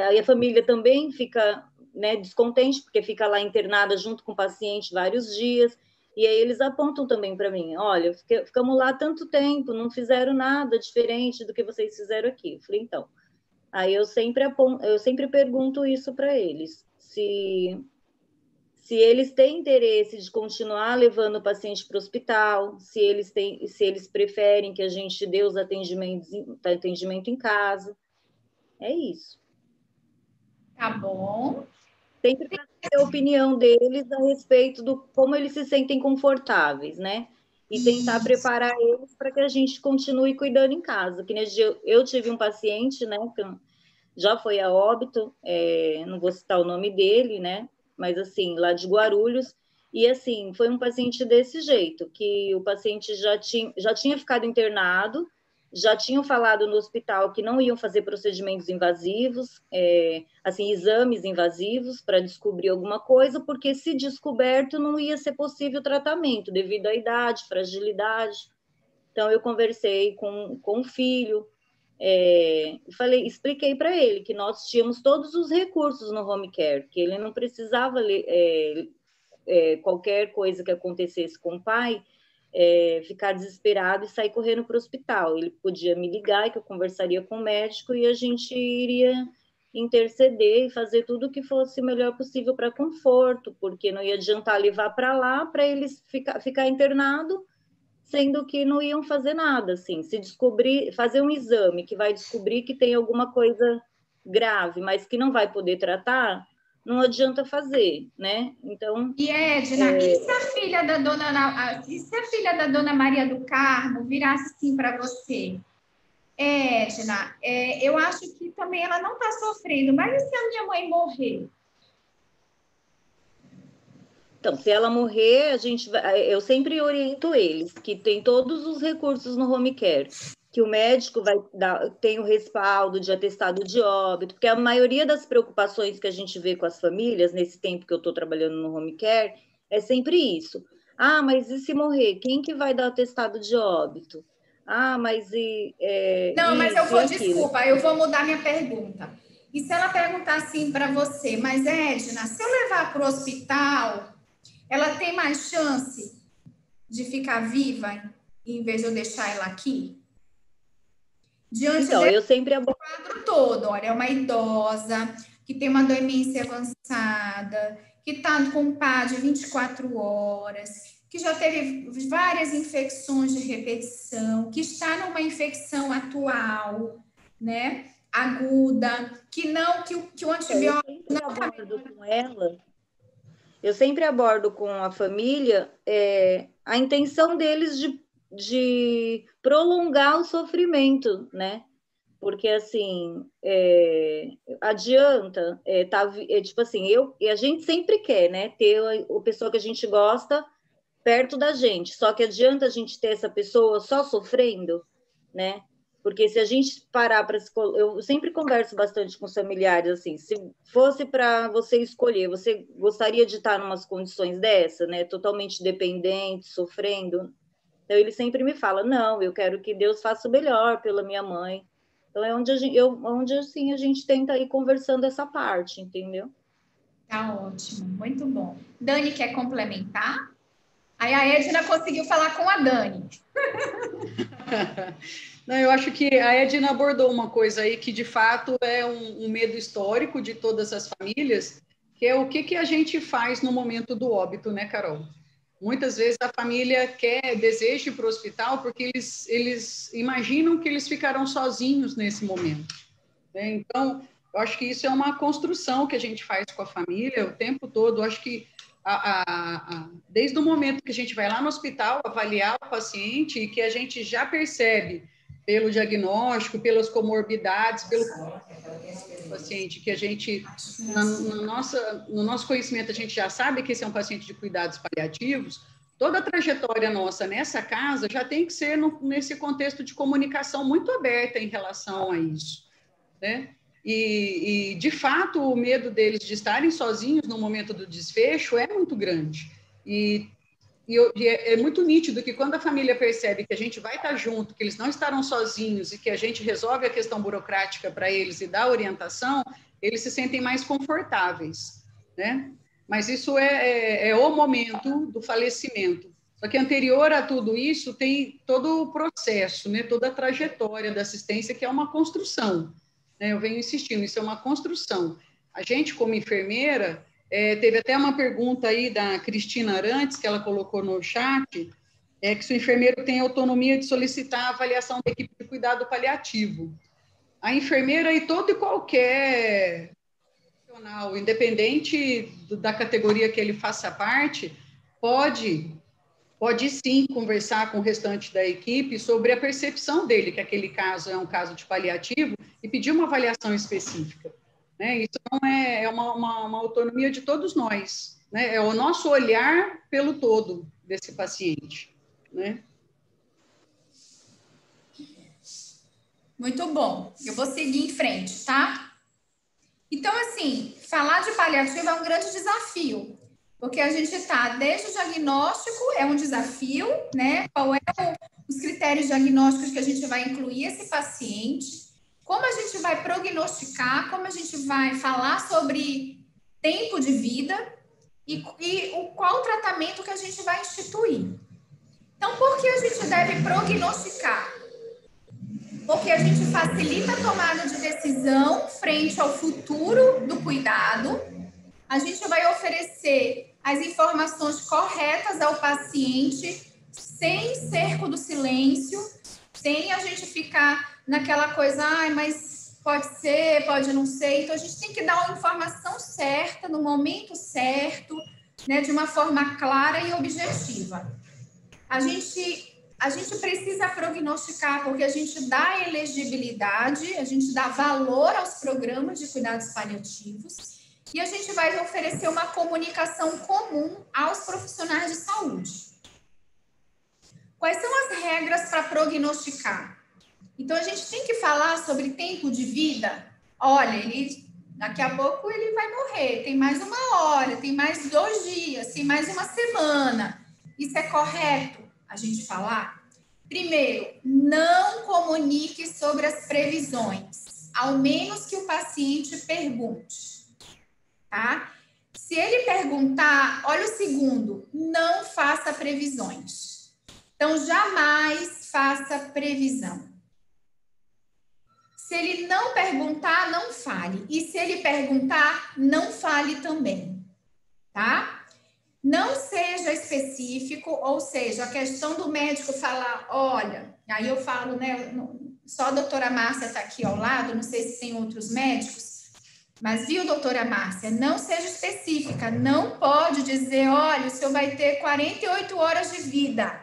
aí a família também fica, né, descontente, porque fica lá internada junto com o paciente vários dias. E aí eles apontam também para mim. Olha, ficamos lá tanto tempo, não fizeram nada diferente do que vocês fizeram aqui. Eu falei, então... Aí eu sempre pergunto isso para eles, se eles têm interesse de continuar levando o paciente para o hospital, se eles preferem que a gente dê os atendimento em casa. É isso. Tá bom. Sempre para ter a opinião deles a respeito do como eles se sentem confortáveis, né? E tentar preparar eles para que a gente continue cuidando em casa. Que eu tive um paciente, né, que já foi a óbito, não vou citar o nome dele, né, mas assim, lá de Guarulhos, e assim, foi um paciente desse jeito, que o paciente já tinha ficado internado, já tinham falado no hospital que não iam fazer procedimentos invasivos, assim, exames invasivos para descobrir alguma coisa, porque se descoberto não ia ser possível tratamento, devido à idade, fragilidade. Então, eu conversei com o filho, expliquei para ele que nós tínhamos todos os recursos no home care, que ele não precisava qualquer coisa que acontecesse com o pai, ficar desesperado e sair correndo para o hospital. Ele podia me ligar, que eu conversaria com o médico e a gente iria interceder e fazer tudo o que fosse o melhor possível para conforto, porque não ia adiantar levar para lá para eles ficar internado, sendo que não iam fazer nada, assim. Se descobrir, fazer um exame que vai descobrir que tem alguma coisa grave, mas que não vai poder tratar, não adianta fazer, né? Então... E Edna, e se a filha da dona Maria do Carmo virasse assim para você? Edna, eu acho que também ela não está sofrendo, mas e se a minha mãe morrer? Então, se ela morrer, eu sempre oriento eles que tem todos os recursos no home care, que o médico tem o respaldo de atestado de óbito, porque a maioria das preocupações que a gente vê com as famílias, nesse tempo que eu estou trabalhando no home care, é sempre isso. Ah, mas e se morrer? Quem que vai dar atestado de óbito? Ah, mas desculpa, eu vou mudar minha pergunta. E se ela perguntar assim para você, mas Edna, se eu levar para o hospital, ela tem mais chance de ficar viva em vez de eu deixar ela aqui? Diante eu sempre do quadro todo, olha, é uma idosa que tem uma demência avançada, que está com PA de 24 horas, que já teve várias infecções de repetição, que está numa infecção atual, né, aguda, que o antibiótico Eu sempre abordo com a família a intenção deles de prolongar o sofrimento, né? Porque, assim, adianta, tipo assim, a gente sempre quer, né, ter a pessoa que a gente gosta perto da gente, só que adianta a gente ter essa pessoa só sofrendo, né? Porque se a gente parar para... Eu sempre converso bastante com os familiares, assim, se fosse para você escolher, você gostaria de estar em umas condições dessa, né? Totalmente dependente, sofrendo? Então, ele sempre me fala, não, eu quero que Deus faça o melhor pela minha mãe. Então, é onde assim, a gente tenta ir conversando essa parte, entendeu? Tá ótimo, muito bom. Dani, quer complementar? Aí a Edna conseguiu falar com a Dani. Não, eu acho que a Edna abordou uma coisa aí que, de fato, é um medo histórico de todas as famílias, que é o que a gente faz no momento do óbito, né, Carol? Muitas vezes a família deseja ir para o hospital porque eles imaginam que eles ficarão sozinhos nesse momento, né? Então, eu acho que isso é uma construção que a gente faz com a família o tempo todo. Eu acho que desde o momento que a gente vai lá no hospital avaliar o paciente e que a gente já percebe pelo diagnóstico, pelas comorbidades, pelo paciente, que a gente, no nosso conhecimento, a gente já sabe que esse é um paciente de cuidados paliativos, toda a trajetória nossa nessa casa já tem que ser nesse contexto de comunicação muito aberta em relação a isso, né? E, de fato, o medo deles de estarem sozinhos no momento do desfecho é muito grande. E é muito nítido que quando a família percebe que a gente vai estar junto, que eles não estarão sozinhos e que a gente resolve a questão burocrática para eles e dá orientação, eles se sentem mais confortáveis, né? Mas isso é o momento do falecimento. Só que anterior a tudo isso tem todo o processo, né? Toda a trajetória da assistência, que é uma construção. Eu venho insistindo, isso é uma construção. A gente, como enfermeira, teve até uma pergunta aí da Cristina Arantes, que ela colocou no chat, que se o enfermeiro tem autonomia de solicitar a avaliação da equipe de cuidado paliativo. A enfermeira e todo e qualquer profissional, independente da categoria que ele faça parte, pode sim conversar com o restante da equipe sobre a percepção dele, que aquele caso é um caso de paliativo, e pedir uma avaliação específica, né? Isso não é uma autonomia de todos nós, né? É o nosso olhar pelo todo desse paciente, né? Muito bom. Eu vou seguir em frente, tá? Então, assim, falar de paliativo é um grande desafio, porque a gente está desde o diagnóstico, é um desafio, né? Qual é os critérios diagnósticos que a gente vai incluir esse paciente? como a gente vai prognosticar, como a gente vai falar sobre tempo de vida e qual o tratamento que a gente vai instituir. Então, por que a gente deve prognosticar? Porque a gente facilita a tomada de decisão frente ao futuro do cuidado, a gente vai oferecer as informações corretas ao paciente, sem cerco do silêncio, sem a gente ficar naquela coisa, mas pode ser, pode não ser. Então, a gente tem que dar uma informação certa, no momento certo, né, de uma forma clara e objetiva. A gente precisa prognosticar, porque a gente dá elegibilidade, a gente dá valor aos programas de cuidados paliativos e a gente vai oferecer uma comunicação comum aos profissionais de saúde. Quais são as regras para prognosticar? Então, a gente tem que falar sobre tempo de vida. Olha, daqui a pouco ele vai morrer, tem mais 1 hora, tem mais 2 dias, tem mais 1 semana. Isso é correto a gente falar? Primeiro, não comunique sobre as previsões, ao menos que o paciente pergunte, tá? Se ele perguntar, olha o segundo, não faça previsões. Então, jamais faça previsão. Se ele não perguntar, não fale. E se ele perguntar, não fale também, tá? Não seja específico, ou seja, a questão do médico falar, olha, aí eu falo, né, só a doutora Márcia está aqui ao lado, não sei se tem outros médicos, mas viu, doutora Márcia, não seja específica, não pode dizer, olha, o senhor vai ter 48 horas de vida.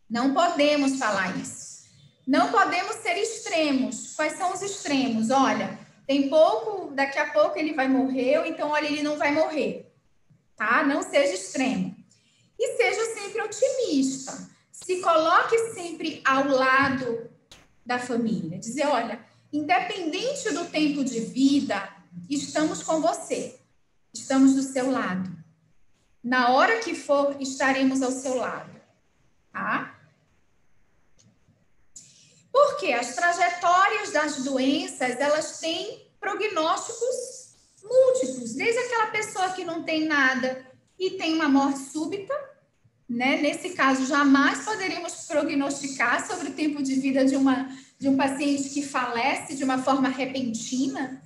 Não podemos falar isso. Não podemos ser extremos. Quais são os extremos? Olha, tem pouco, daqui a pouco ele vai morrer, ou então, olha, ele não vai morrer. Tá? Não seja extremo. E seja sempre otimista. Se coloque sempre ao lado da família. Dizer, olha, independente do tempo de vida, estamos com você. Estamos do seu lado. Na hora que for, estaremos ao seu lado. Tá? Porque as trajetórias das doenças, elas têm prognósticos múltiplos, desde aquela pessoa que não tem nada e tem uma morte súbita, né? Nesse caso, jamais poderíamos prognosticar sobre o tempo de vida de um paciente que falece de uma forma repentina,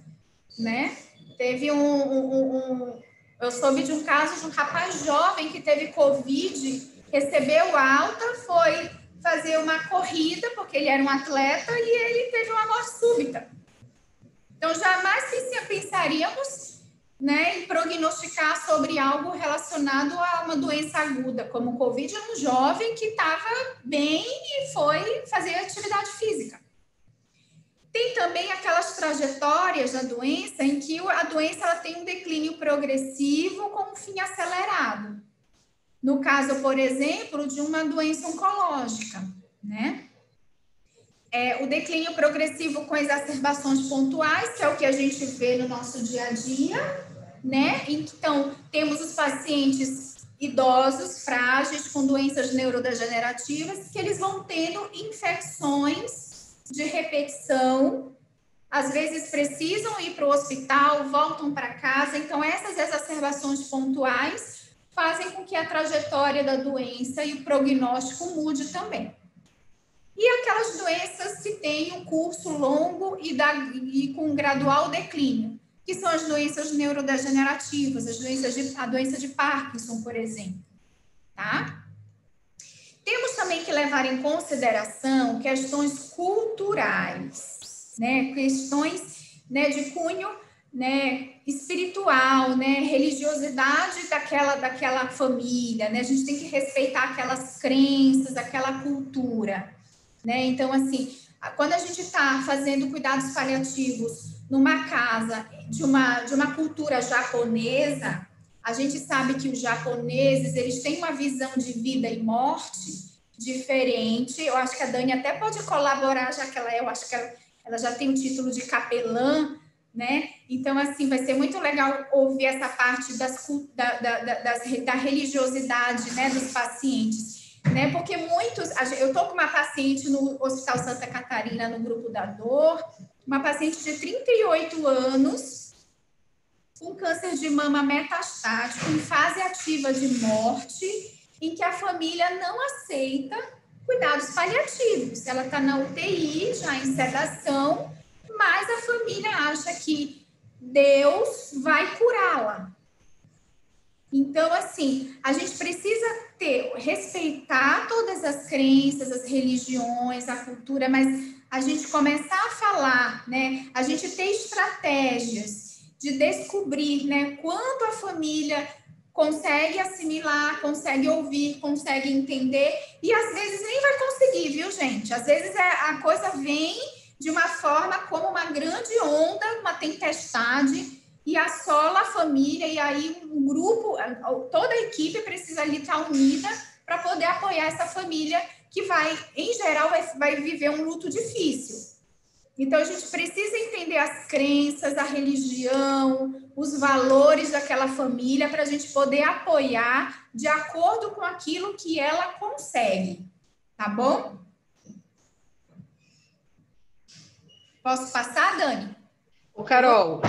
né? Teve eu soube de um caso de um rapaz jovem que teve Covid, recebeu alta, foi fazer uma corrida, porque ele era um atleta, e ele teve uma morte súbita. Então, jamais pensaríamos, né, em prognosticar sobre algo relacionado a uma doença aguda, como o Covid, um jovem que estava bem e foi fazer atividade física. Tem também aquelas trajetórias da doença em que a doença ela tem um declínio progressivo com um fim acelerado. No caso, por exemplo, de uma doença oncológica, né? O declínio progressivo com exacerbações pontuais, que é o que a gente vê no nosso dia a dia, né? Então, temos os pacientes idosos, frágeis, com doenças neurodegenerativas, que eles vão tendo infecções de repetição, às vezes precisam ir para o hospital, voltam para casa. Então, essas exacerbações pontuais fazem com que a trajetória da doença e o prognóstico mude também. E aquelas doenças que têm um curso longo e com gradual declínio, que são as doenças neurodegenerativas, a doença de Parkinson, por exemplo, tá? Temos também que levar em consideração questões culturais, né? Questões, né, de cunho, né, espiritual, né, religiosidade daquela família, né? A gente tem que respeitar aquelas crenças, aquela cultura, né? Então, assim, quando a gente está fazendo cuidados paliativos numa casa de uma cultura japonesa, a gente sabe que os japoneses, eles têm uma visão de vida e morte diferente. Eu acho que a Dani até pode colaborar, já que eu acho que ela já tem o título de capelã, né? Então, assim, vai ser muito legal ouvir essa parte da religiosidade, né, dos pacientes. né? Porque eu estou com uma paciente no Hospital Santa Catarina, no Grupo da Dor, uma paciente de 38 anos, com câncer de mama metastático, em fase ativa de morte, em que a família não aceita cuidados paliativos. Ela está na UTI, já em sedação, mas a família acha que Deus vai curá-la. Então, assim, a gente precisa respeitar todas as crenças, as religiões, a cultura, mas a gente começar a falar, né? A gente ter estratégias de descobrir, né? Quanto a família consegue assimilar, consegue ouvir, consegue entender, e às vezes nem vai conseguir, viu, gente? Às vezes a coisa vem de uma forma como uma grande onda, uma tempestade, e assola a família, e aí um grupo, toda a equipe precisa ali estar unida para poder apoiar essa família que vai, em geral, vai viver um luto difícil. Então, a gente precisa entender as crenças, a religião, os valores daquela família para a gente poder apoiar de acordo com aquilo que ela consegue, tá bom? Posso passar, Dani? Ô, Carol,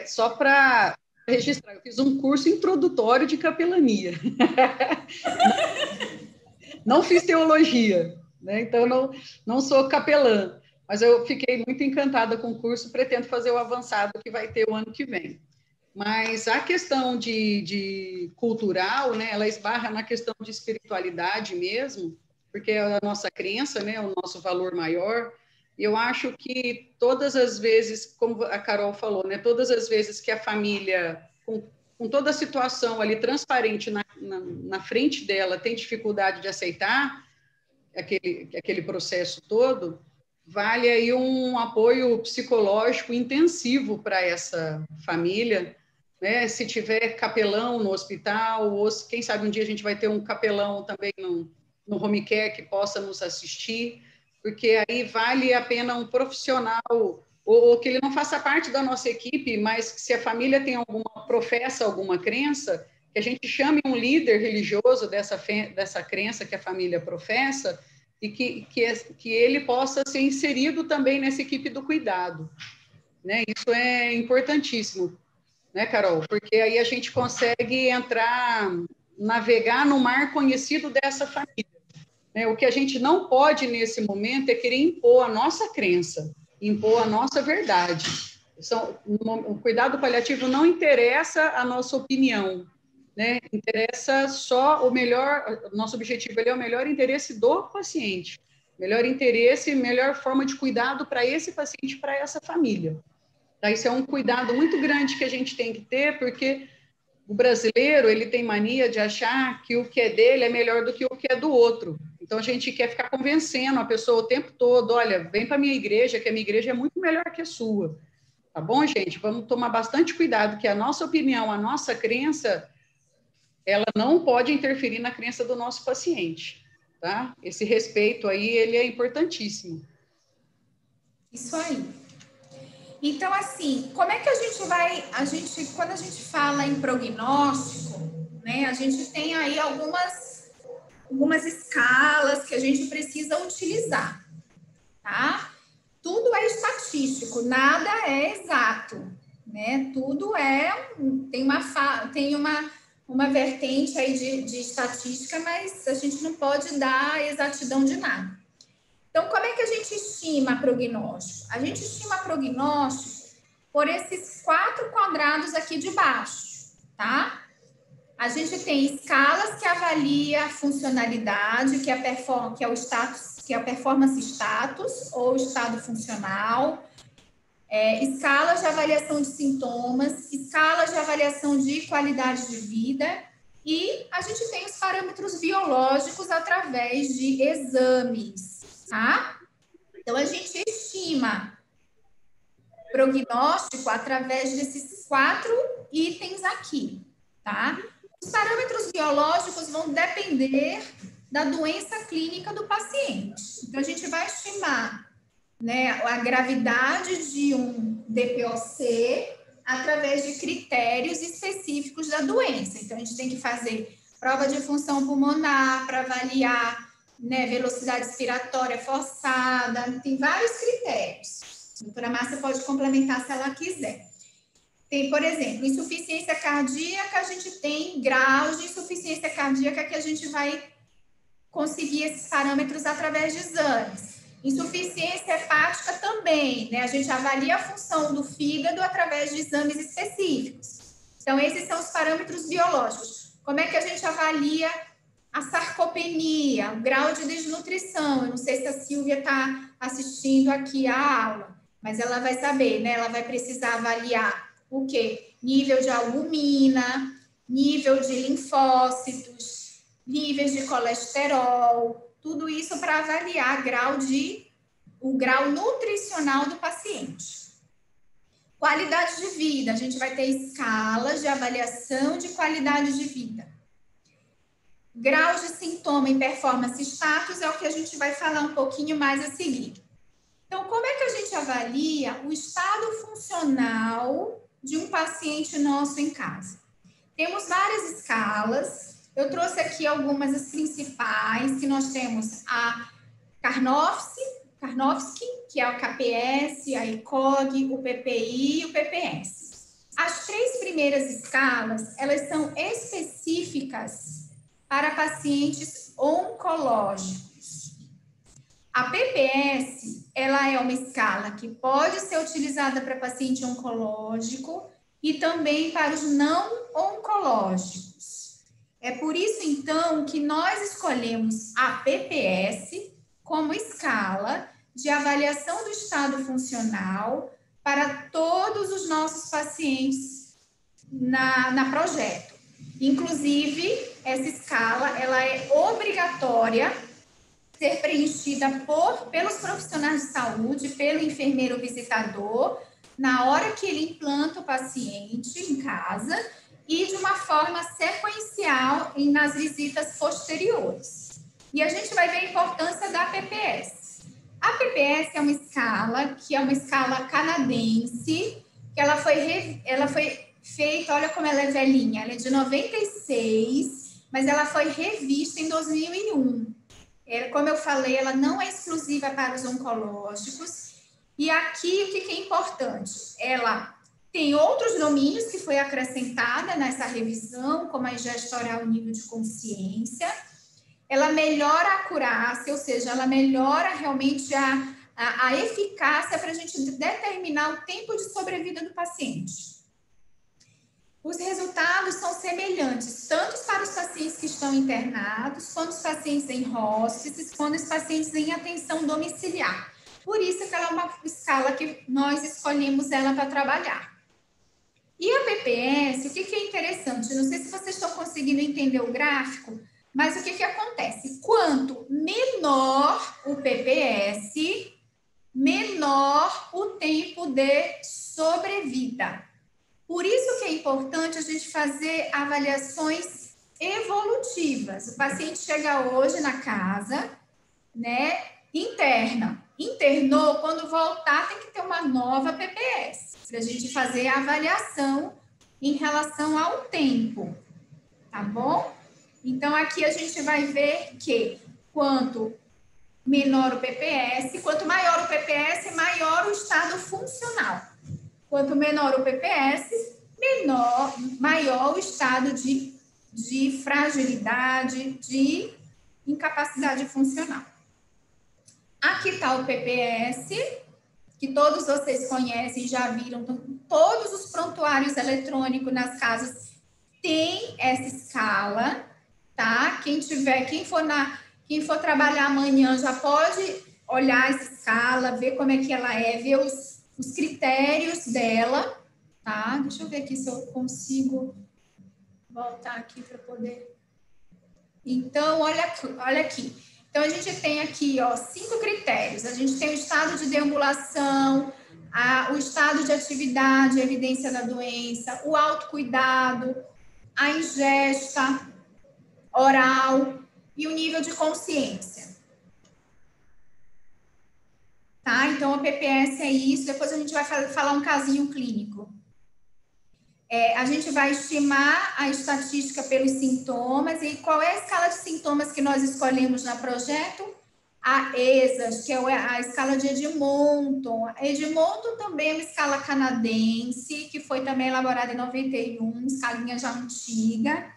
só para registrar, eu fiz um curso introdutório de capelania. Não fiz teologia, né? Então não sou capelã. Mas eu fiquei muito encantada com o curso, pretendo fazer o avançado que vai ter o ano que vem. Mas a questão de cultural, né, ela esbarra na questão de espiritualidade mesmo, porque é a nossa crença, né, o nosso valor maior. E eu acho que todas as vezes, como a Carol falou, né, todas as vezes que a família, com toda a situação ali transparente na frente dela, tem dificuldade de aceitar aquele processo todo, vale aí um apoio psicológico intensivo para essa família, né? Se tiver capelão no hospital, ou quem sabe um dia a gente vai ter um capelão também no home care que possa nos assistir, porque aí vale a pena um profissional, ou que ele não faça parte da nossa equipe, mas se a família tem professa alguma crença, que a gente chame um líder religioso dessa crença que a família professa, e que ele possa ser inserido também nessa equipe do cuidado, né? Isso é importantíssimo, né, Carol? Porque aí a gente consegue navegar no mar conhecido dessa família, né? O que a gente não pode nesse momento é querer impor a nossa crença, impor a nossa verdade. O cuidado paliativo não interessa a nossa opinião, né? Interessa só o melhor, nosso objetivo é o melhor interesse do paciente, melhor interesse, melhor forma de cuidado para esse paciente, para essa família. Tá? Isso é um cuidado muito grande que a gente tem que ter, porque o brasileiro, ele tem mania de achar que o que é dele é melhor do que o que é do outro. Então, a gente quer ficar convencendo a pessoa o tempo todo, olha, vem para a minha igreja, que a minha igreja é muito melhor que a sua. Tá bom, gente? Vamos tomar bastante cuidado, que a nossa opinião, a nossa crença, ela não pode interferir na crença do nosso paciente, tá? Esse respeito aí, ele é importantíssimo. Isso aí. Então, assim, como é que a gente vai... quando a gente fala em prognóstico, né, a gente tem aí algumas escalas que a gente precisa utilizar, tá? Tudo é estatístico, nada é exato, né? Tudo tem uma vertente aí de estatística, mas a gente não pode dar exatidão de nada. Então, como é que a gente estima prognóstico? A gente estima prognóstico por esses 4 quadrados aqui de baixo, tá? A gente tem escalas que avalia a funcionalidade, que é o status, que é a performance status ou estado funcional, escalas de avaliação de sintomas, escalas de avaliação de qualidade de vida, e a gente tem os parâmetros biológicos através de exames, tá? Então, a gente estima prognóstico através desses 4 itens aqui, tá? Os parâmetros biológicos vão depender da doença clínica do paciente. Então, a gente vai estimar, né, a gravidade de um DPOC através de critérios específicos da doença. Então, a gente tem que fazer prova de função pulmonar para avaliar, né, velocidade expiratória forçada, tem vários critérios. A doutora Márcia pode complementar se ela quiser. Tem, por exemplo, insuficiência cardíaca, a gente tem graus de insuficiência cardíaca que a gente vai conseguir esses parâmetros através de exames. Insuficiência hepática também, né? A gente avalia a função do fígado através de exames específicos. Então, esses são os parâmetros biológicos. Como é que a gente avalia a sarcopenia, o grau de desnutrição? Eu não sei se a Silvia está assistindo aqui a aula, mas ela vai saber, né? Ela vai precisar avaliar o quê? Nível de albumina, nível de linfócitos, níveis de colesterol, tudo isso para avaliar o grau nutricional do paciente. Qualidade de vida, a gente vai ter escalas de avaliação de qualidade de vida. Graus de sintoma e performance status é o que a gente vai falar um pouquinho mais a seguir. Então, como é que a gente avalia o estado funcional de um paciente nosso em casa? Temos várias escalas. Eu trouxe aqui algumas das principais, que nós temos a Karnofsky, que é o KPS, a ICOG, o PPI e o PPS. As 3 primeiras escalas, elas são específicas para pacientes oncológicos. A PPS, ela é uma escala que pode ser utilizada para paciente oncológico e também para os não oncológicos. É por isso, então, que nós escolhemos a PPS como escala de avaliação do estado funcional para todos os nossos pacientes na projeto. Inclusive, essa escala, ela é obrigatória ser preenchida pelos profissionais de saúde, pelo enfermeiro visitador, na hora que ele implanta o paciente em casa e de uma forma sequencial nas visitas posteriores. E a gente vai ver a importância da PPS. A PPS é uma escala que é uma escala canadense, que ela foi feita, olha como ela é velhinha, ela é de 96, mas ela foi revista em 2001. Como eu falei, ela não é exclusiva para os oncológicos. E aqui, o que é importante? Ela tem outros domínios que foi acrescentada nessa revisão, como a ingesta oral e nível de consciência. Ela melhora a acurácia, ou seja, ela melhora realmente a eficácia para a gente determinar o tempo de sobrevida do paciente. Os resultados são semelhantes, tanto para os pacientes que estão internados, quanto os pacientes em hóspices, quanto os pacientes em atenção domiciliar. Por isso que ela é uma escala que nós escolhemos ela para trabalhar. E a PPS, o que é interessante? Não sei se vocês estão conseguindo entender o gráfico, mas o que acontece? Quanto menor o PPS, menor o tempo de sobrevida. Por isso que é importante a gente fazer avaliações evolutivas. O paciente chega hoje na casa, né, internou, quando voltar tem que ter uma nova PPS, para a gente fazer a avaliação em relação ao tempo, tá bom? Então, aqui a gente vai ver que quanto menor o PPS, quanto maior o PPS, maior o estado funcional. Quanto menor o PPS, maior o estado de fragilidade, de incapacidade funcional. Aqui está o PPS, que todos vocês conhecem, já viram. Todos os prontuários eletrônicos nas casas têm essa escala, tá? Quem for trabalhar amanhã já pode olhar essa escala, ver como é que ela é, ver os critérios dela, tá? Deixa eu ver aqui se eu consigo voltar aqui para poder... Então, olha aqui. Então, a gente tem aqui, ó, 5 critérios. A gente tem o estado de deambulação, o estado de atividade, a evidência da doença, o autocuidado, a ingesta oral e o nível de consciência. Tá? Então, a PPS é isso. Depois a gente vai falar um casinho clínico. A gente vai estimar a estatística pelos sintomas. E qual é a escala de sintomas que nós escolhemos no projeto? A ESAS, que é a escala de Edmonton. A Edmonton também é uma escala canadense, que foi também elaborada em 91, escalinha já antiga.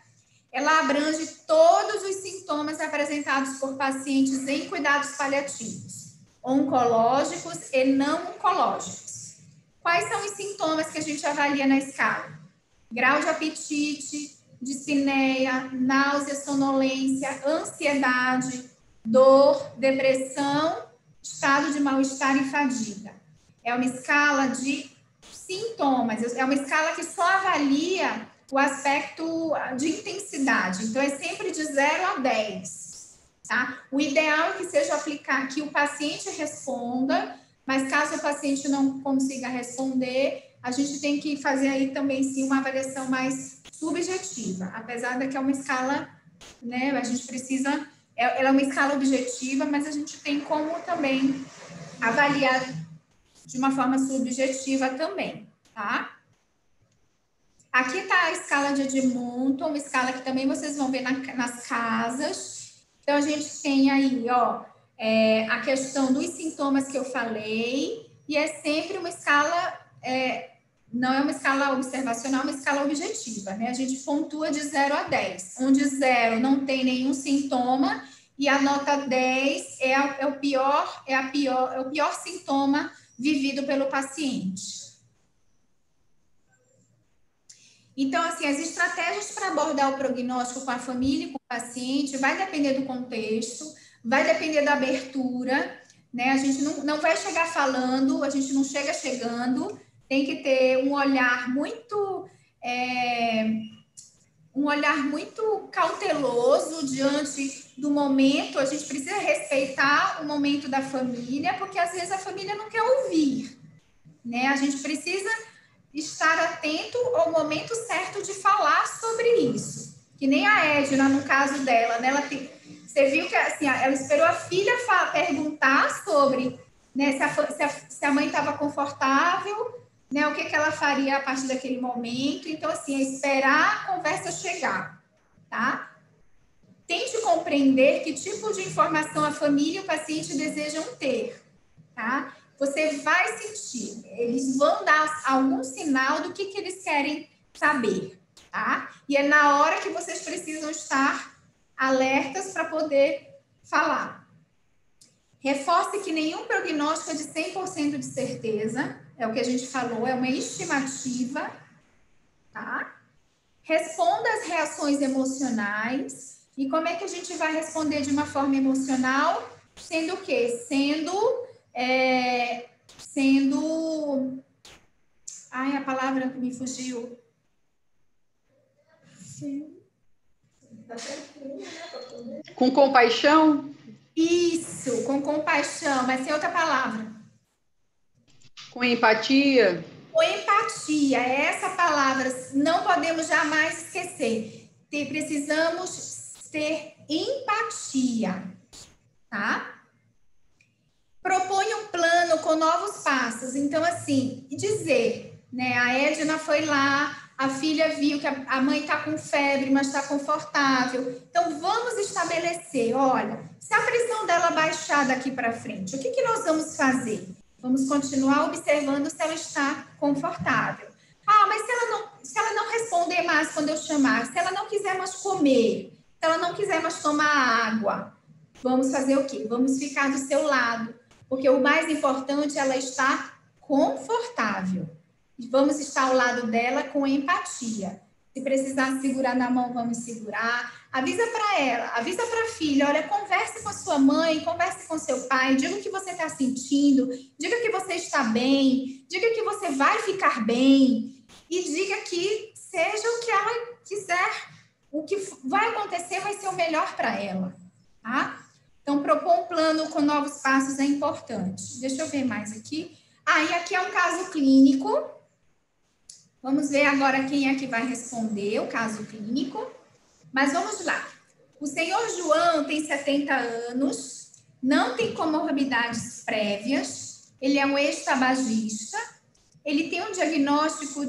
Ela abrange todos os sintomas apresentados por pacientes em cuidados paliativos, oncológicos e não oncológicos. Quais são os sintomas que a gente avalia na escala? Grau de apetite, dispneia, náusea, sonolência, ansiedade, dor, depressão, estado de mal-estar e fadiga. É uma escala de sintomas, é uma escala que só avalia o aspecto de intensidade. Então, é sempre de 0 a 10, tá? O ideal é que seja aplicar, que o paciente responda, mas caso o paciente não consiga responder, a gente tem que fazer aí também, sim, uma avaliação mais subjetiva, apesar de que é uma escala, né, a gente precisa, ela é uma escala objetiva, mas a gente tem como também avaliar de uma forma subjetiva também, tá? Aqui está a escala de Edmonton, uma escala que também vocês vão ver nas casas. Então, a gente tem aí, ó, a questão dos sintomas que eu falei, e é sempre uma escala, não é uma escala observacional, é uma escala objetiva, né? A gente pontua de 0 a 10, onde 0 não tem nenhum sintoma, e a nota 10 é o pior sintoma vivido pelo paciente. Então, assim, as estratégias para abordar o prognóstico com a família e com o paciente vai depender do contexto, vai depender da abertura, né? A gente não vai chegar falando, a gente não chega chegando, tem que ter um olhar muito cauteloso diante do momento. A gente precisa respeitar o momento da família, porque às vezes a família não quer ouvir, né? A gente precisa estar atento ao momento certo de falar sobre isso. Que nem a Edna, no caso dela, né? Você viu que assim, ela esperou a filha perguntar sobre, né, se a mãe estava confortável, né, o que ela faria a partir daquele momento. Então, assim, é esperar a conversa chegar, tá? Tente compreender que tipo de informação a família e o paciente desejam ter, tá? Você vai sentir, eles vão dar algum sinal do que eles querem saber, tá? E é na hora que vocês precisam estar alertas para poder falar. Reforce que nenhum prognóstico é de 100% de certeza, é o que a gente falou, é uma estimativa, tá? Responda às reações emocionais. E como é que a gente vai responder de uma forma emocional? Sendo o quê? Ai, a palavra me fugiu. Sim. Com compaixão? Isso, com compaixão, mas tem outra palavra. Com empatia? Com empatia, é essa palavra, não podemos jamais esquecer. Precisamos ter empatia, tá? Propõe um plano com novos passos. Então, assim, dizer, né? A Edna foi lá, a filha viu que a mãe está com febre, mas está confortável. Então, vamos estabelecer, olha, se a pressão dela baixar daqui para frente, o que nós vamos fazer? Vamos continuar observando se ela está confortável. Ah, mas se ela não responder mais quando eu chamar, se ela não quiser mais comer, se ela não quiser mais tomar água, vamos fazer o quê? Vamos ficar do seu lado. Porque o mais importante é ela estar confortável. Vamos estar ao lado dela com empatia. Se precisar segurar na mão, vamos segurar. Avisa para ela, avisa para a filha, olha, converse com a sua mãe, converse com seu pai, diga o que você está sentindo, diga que você está bem, diga que você vai ficar bem e diga que seja o que ela quiser. O que vai acontecer vai ser o melhor para ela, tá? Então, propor um plano com novos passos é importante. Deixa eu ver mais aqui. E aqui é um caso clínico. Vamos ver agora quem é que vai responder o caso clínico. Mas vamos lá. O senhor João tem 70 anos, não tem comorbidades prévias, ele é um ex-tabagista, ele tem um diagnóstico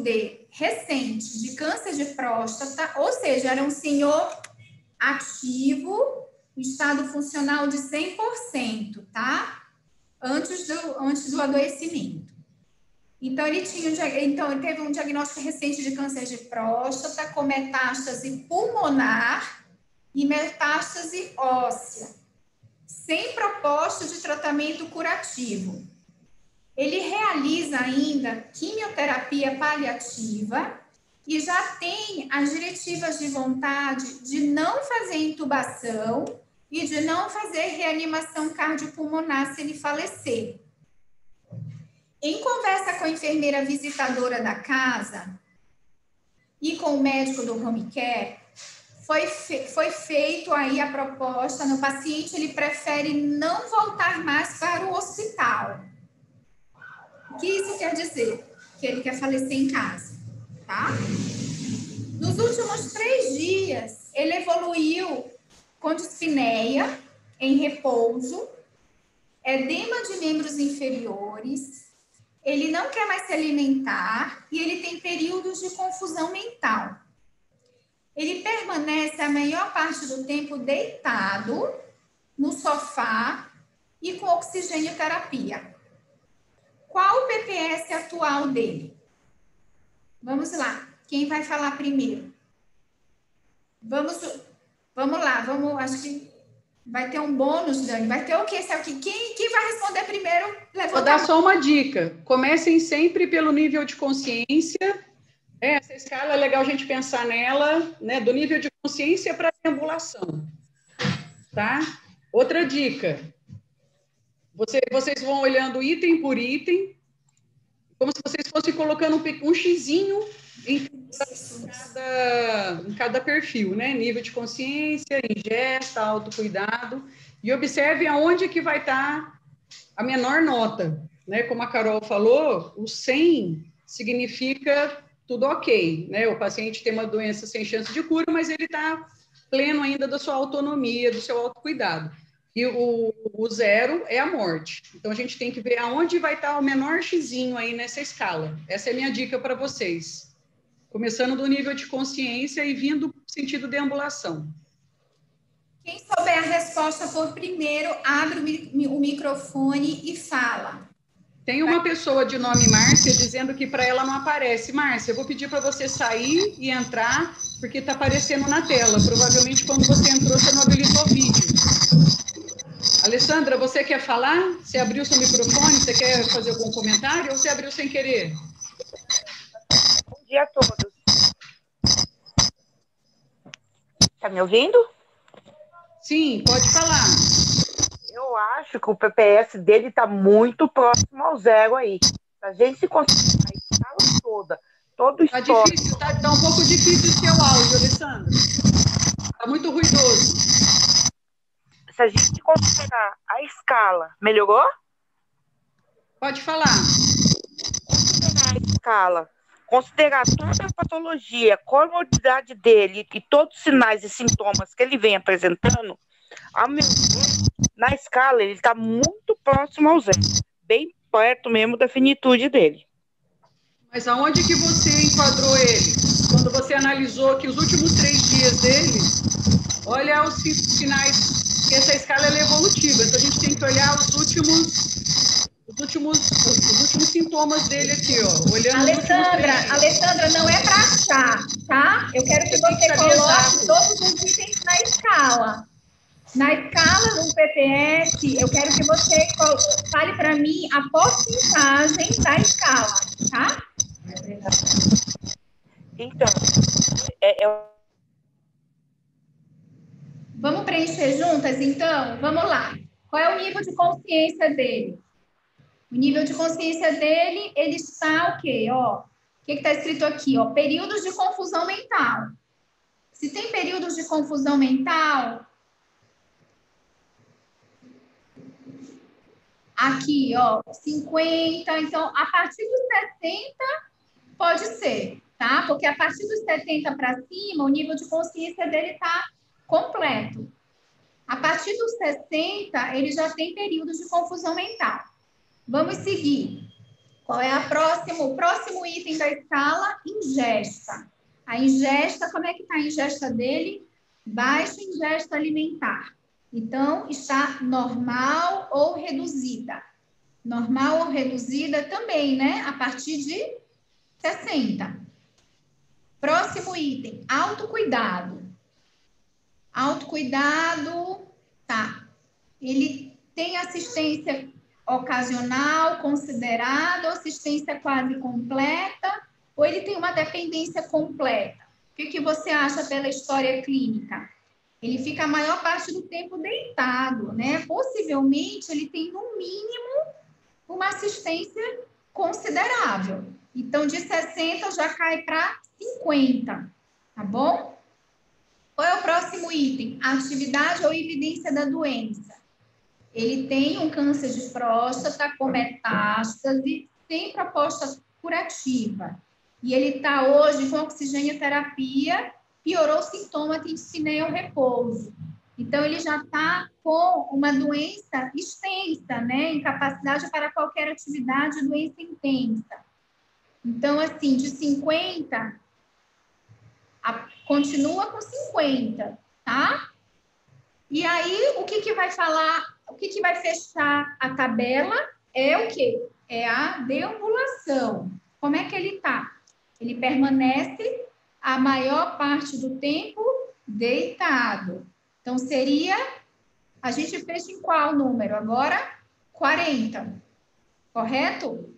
recente de câncer de próstata, ou seja, era um senhor ativo, estado funcional de 100%, tá? Antes do adoecimento. Então, ele teve um diagnóstico recente de câncer de próstata com metástase pulmonar e metástase óssea, sem proposta de tratamento curativo. Ele realiza ainda quimioterapia paliativa e já tem as diretivas de vontade de não fazer intubação e de não fazer reanimação cardiopulmonar se ele falecer. Em conversa com a enfermeira visitadora da casa e com o médico do home care, foi feito aí a proposta no paciente, ele prefere não voltar mais para o hospital. O que isso quer dizer? Que ele quer falecer em casa, tá? Nos últimos 3 dias, ele evoluiu com dispneia em repouso, edema de membros inferiores, ele não quer mais se alimentar e ele tem períodos de confusão mental. Ele permanece a maior parte do tempo deitado no sofá e com oxigênio terapia. Qual o PPS atual dele? Vamos lá. Quem vai falar primeiro? Vamos lá. Acho que vai ter um bônus, Dani. Vai ter o quê? Quem vai responder primeiro? Vou dar só uma dica. Comecem sempre pelo nível de consciência. Essa escala é legal a gente pensar nela, né? Do nível de consciência para a deambulação. Tá? Outra dica. Vocês vão olhando item por item, como se vocês fossem colocando um xizinho em cada perfil, né? Nível de consciência, ingesta, autocuidado. E observe aonde que vai estar a menor nota, né? Como a Carol falou, o 100 significa tudo ok, né? O paciente tem uma doença sem chance de cura, mas ele está pleno ainda da sua autonomia, do seu autocuidado. E o 0 é a morte. Então, a gente tem que ver aonde vai estar o menor xizinho aí nessa escala. Essa é a minha dica para vocês. Começando do nível de consciência e vindo no sentido de deambulação. Quem souber a resposta por primeiro, abre o microfone e fala. Tem uma pessoa de nome Márcia dizendo que para ela não aparece. Márcia, eu vou pedir para você sair e entrar, porque está aparecendo na tela. Provavelmente, quando você entrou, você não habilitou o vídeo. Alessandra, você quer falar? Você abriu seu microfone? Você quer fazer algum comentário ou você abriu sem querer? Bom dia a todos. Está me ouvindo? Sim, pode falar. Eu acho que o PPS dele está muito próximo ao 0 aí. Se a gente se concentrar a escala toda, todo o histórico... difícil, tá um pouco difícil o seu áudio, Alessandra. Está muito ruidoso. Se a gente considerar a escala, melhorou? Pode falar. Considerar a escala, considerar toda a patologia, a comorbidade dele e todos os sinais e sintomas que ele vem apresentando, ao meu ver, na escala ele está muito próximo ao 0, bem perto mesmo da finitude dele. Mas aonde que você enquadrou ele? Quando você analisou que os últimos 3 dias dele, olha os sinais... que essa escala é evolutiva, então a gente tem que olhar os últimos sintomas dele aqui, ó. Olhando Alessandra, não é para achar, tá? Eu quero que você coloque todos os itens na escala. Na escala do PPS, eu quero que você fale para mim a porcentagem da escala, tá? Então, Vamos preencher juntas, então? Vamos lá. Qual é o nível de consciência dele? O nível de consciência dele, ele está o quê? Ó, o que está escrito aqui? Ó, períodos de confusão mental. Se tem períodos de confusão mental, aqui, ó, 50. Então, a partir dos 70, pode ser, tá? Porque a partir dos 70 para cima, o nível de consciência dele está completo. A partir dos 60, ele já tem períodos de confusão mental. Vamos seguir. Qual é o próximo item da escala? Ingesta. A ingesta, como é que está a ingesta dele? Baixa ingesta alimentar. Então, está normal ou reduzida. Normal ou reduzida também, né? A partir de 60. Próximo item, autocuidado. Autocuidado, tá. Ele tem assistência ocasional, considerada, ou assistência quase completa, ou ele tem uma dependência completa? O que você acha pela história clínica? Ele fica a maior parte do tempo deitado, né? Possivelmente, ele tem, no mínimo, uma assistência considerável. Então, de 60 já cai para 50, tá bom? Qual é o próximo item? Atividade ou evidência da doença. Ele tem um câncer de próstata com metástase, tem proposta curativa. E ele está hoje com oxigênio-terapia, piorou o sintoma, tem dispneia ao repouso. Então, ele já está com uma doença extensa, né? Incapacidade para qualquer atividade, doença intensa. Então, assim, de 50, continua com 50, tá? E aí, o que vai falar, o que vai fechar a tabela é o quê? É a deambulação. Como é que ele tá? Ele permanece a maior parte do tempo deitado. Então, seria, a gente fecha em qual número? Agora, 40, correto?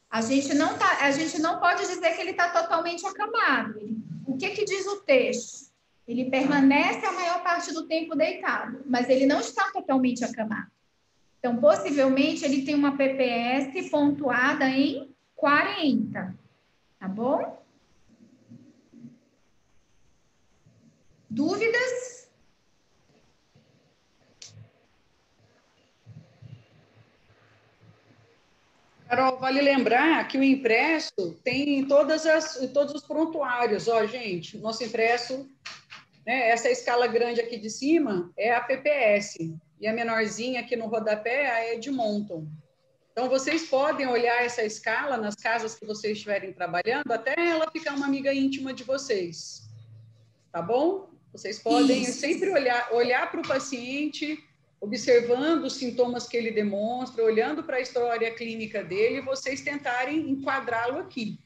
A gente não pode dizer que ele está totalmente acamado. O que diz o texto? Ele permanece a maior parte do tempo deitado, mas ele não está totalmente acamado. Então, possivelmente, ele tem uma PPS pontuada em 40, tá bom? Dúvidas? Carol, vale lembrar que o impresso tem todos os prontuários, ó, gente, nosso impresso, né, essa escala grande aqui de cima é a PPS, e a menorzinha aqui no rodapé é a Edmonton. Então, vocês podem olhar essa escala nas casas que vocês estiverem trabalhando, até ela ficar uma amiga íntima de vocês, tá bom? Vocês podem sempre olhar para o paciente, observando os sintomas que ele demonstra, olhando para a história clínica dele, vocês tentarem enquadrá-lo aqui.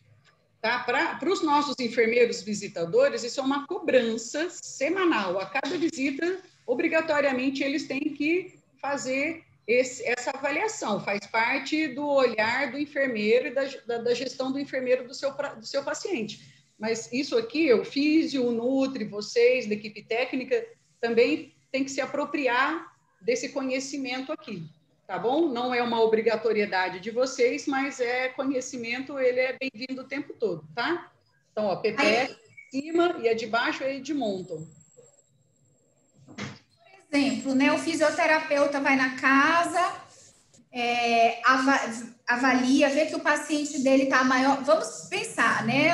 Tá? Para os nossos enfermeiros visitadores, isso é uma cobrança semanal. A cada visita, obrigatoriamente, eles têm que fazer essa avaliação. Faz parte do olhar do enfermeiro e da gestão do enfermeiro do seu paciente. Mas isso aqui, o físio, o nutri, vocês, da equipe técnica, também tem que se apropriar desse conhecimento aqui, tá bom? Não é uma obrigatoriedade de vocês, mas é conhecimento, ele é bem-vindo o tempo todo, tá? Então, ó, PPS de cima e a de baixo é Edmonton. Por exemplo, né, o fisioterapeuta vai na casa, avalia, vê que o paciente dele está maior, vamos pensar, né,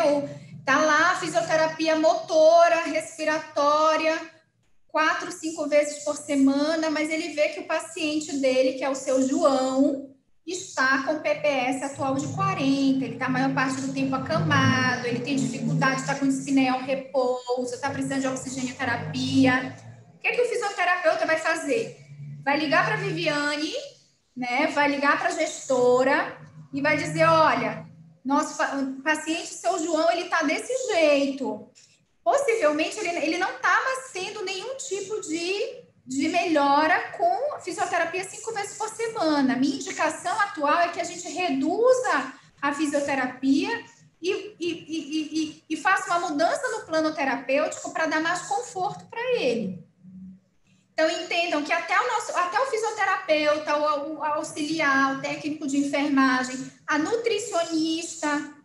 tá lá a fisioterapia motora, respiratória, 4, 5 vezes por semana, mas ele vê que o paciente dele, que é o seu João, está com PPS atual de 40, ele está a maior parte do tempo acamado, ele tem dificuldade, está com dispneia ao repouso, está precisando de oxigênio-terapia. O que o fisioterapeuta vai fazer? Vai ligar para a Viviane, né? Vai ligar para a gestora e vai dizer, olha, nosso paciente, seu João, ele está desse jeito. Possivelmente, ele não está mais tendo nenhum tipo de melhora com fisioterapia 5 vezes por semana. Minha indicação atual é que a gente reduza a fisioterapia e faça uma mudança no plano terapêutico para dar mais conforto para ele. Então, entendam que até o fisioterapeuta, o auxiliar, o técnico de enfermagem, a nutricionista,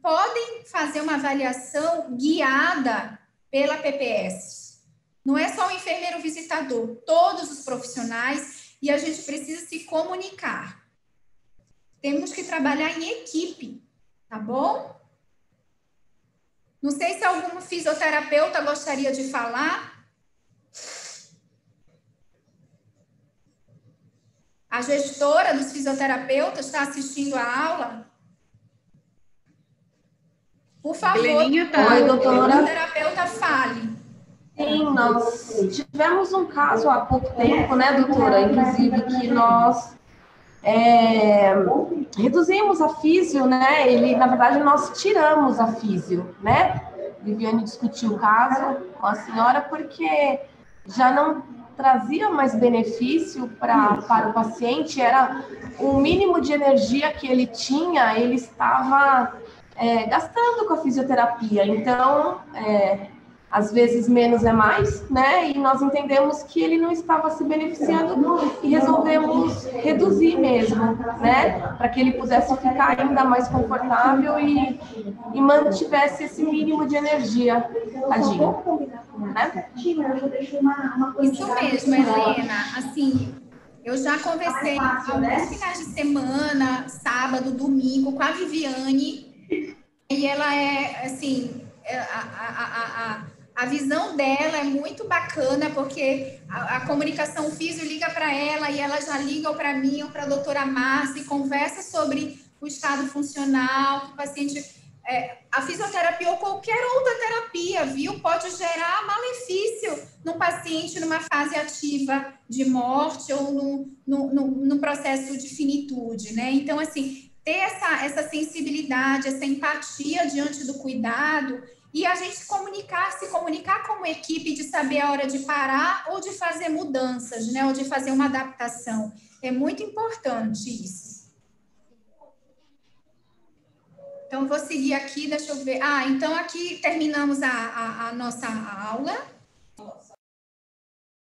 podem fazer uma avaliação guiada pela PPS. Não é só o enfermeiro visitador, todos os profissionais, e a gente precisa se comunicar. Temos que trabalhar em equipe, tá bom? Não sei se algum fisioterapeuta gostaria de falar. A gestora dos fisioterapeutas está assistindo a aula? Por favor, Oi, doutora. o fisioterapeuta fale. Sim, nós tivemos um caso há pouco tempo, né, doutora? Inclusive, que nós reduzimos a físio, né? Na verdade, nós tiramos a físio, né? Viviane discutiu o caso com a senhora porque já não trazia mais benefício para o paciente, era o mínimo de energia que ele tinha, ele estava gastando com a fisioterapia. Então, às vezes menos é mais, né? E nós entendemos que ele não estava se beneficiando e resolvemos reduzir mesmo, né? Para que ele pudesse ficar ainda mais confortável e mantivesse esse mínimo de energia, tadinho, né? Isso mesmo, Helena. Assim, eu já conversei alguns finais de semana, sábado, domingo, com a Viviane, e ela assim, a visão dela é muito bacana, porque a comunicação física liga para ela e ela já liga para mim ou para a doutora Márcia e conversa sobre o estado funcional, que o paciente... a fisioterapia ou qualquer outra terapia, viu? Pode gerar malefício num paciente numa fase ativa de morte ou no processo de finitude, né? Então, assim, ter essa sensibilidade, essa empatia diante do cuidado e a gente se comunicar como equipe de saber a hora de parar ou de fazer mudanças, né? Ou de fazer uma adaptação. É muito importante isso. Então, vou seguir aqui, deixa eu ver. Então aqui terminamos a nossa aula.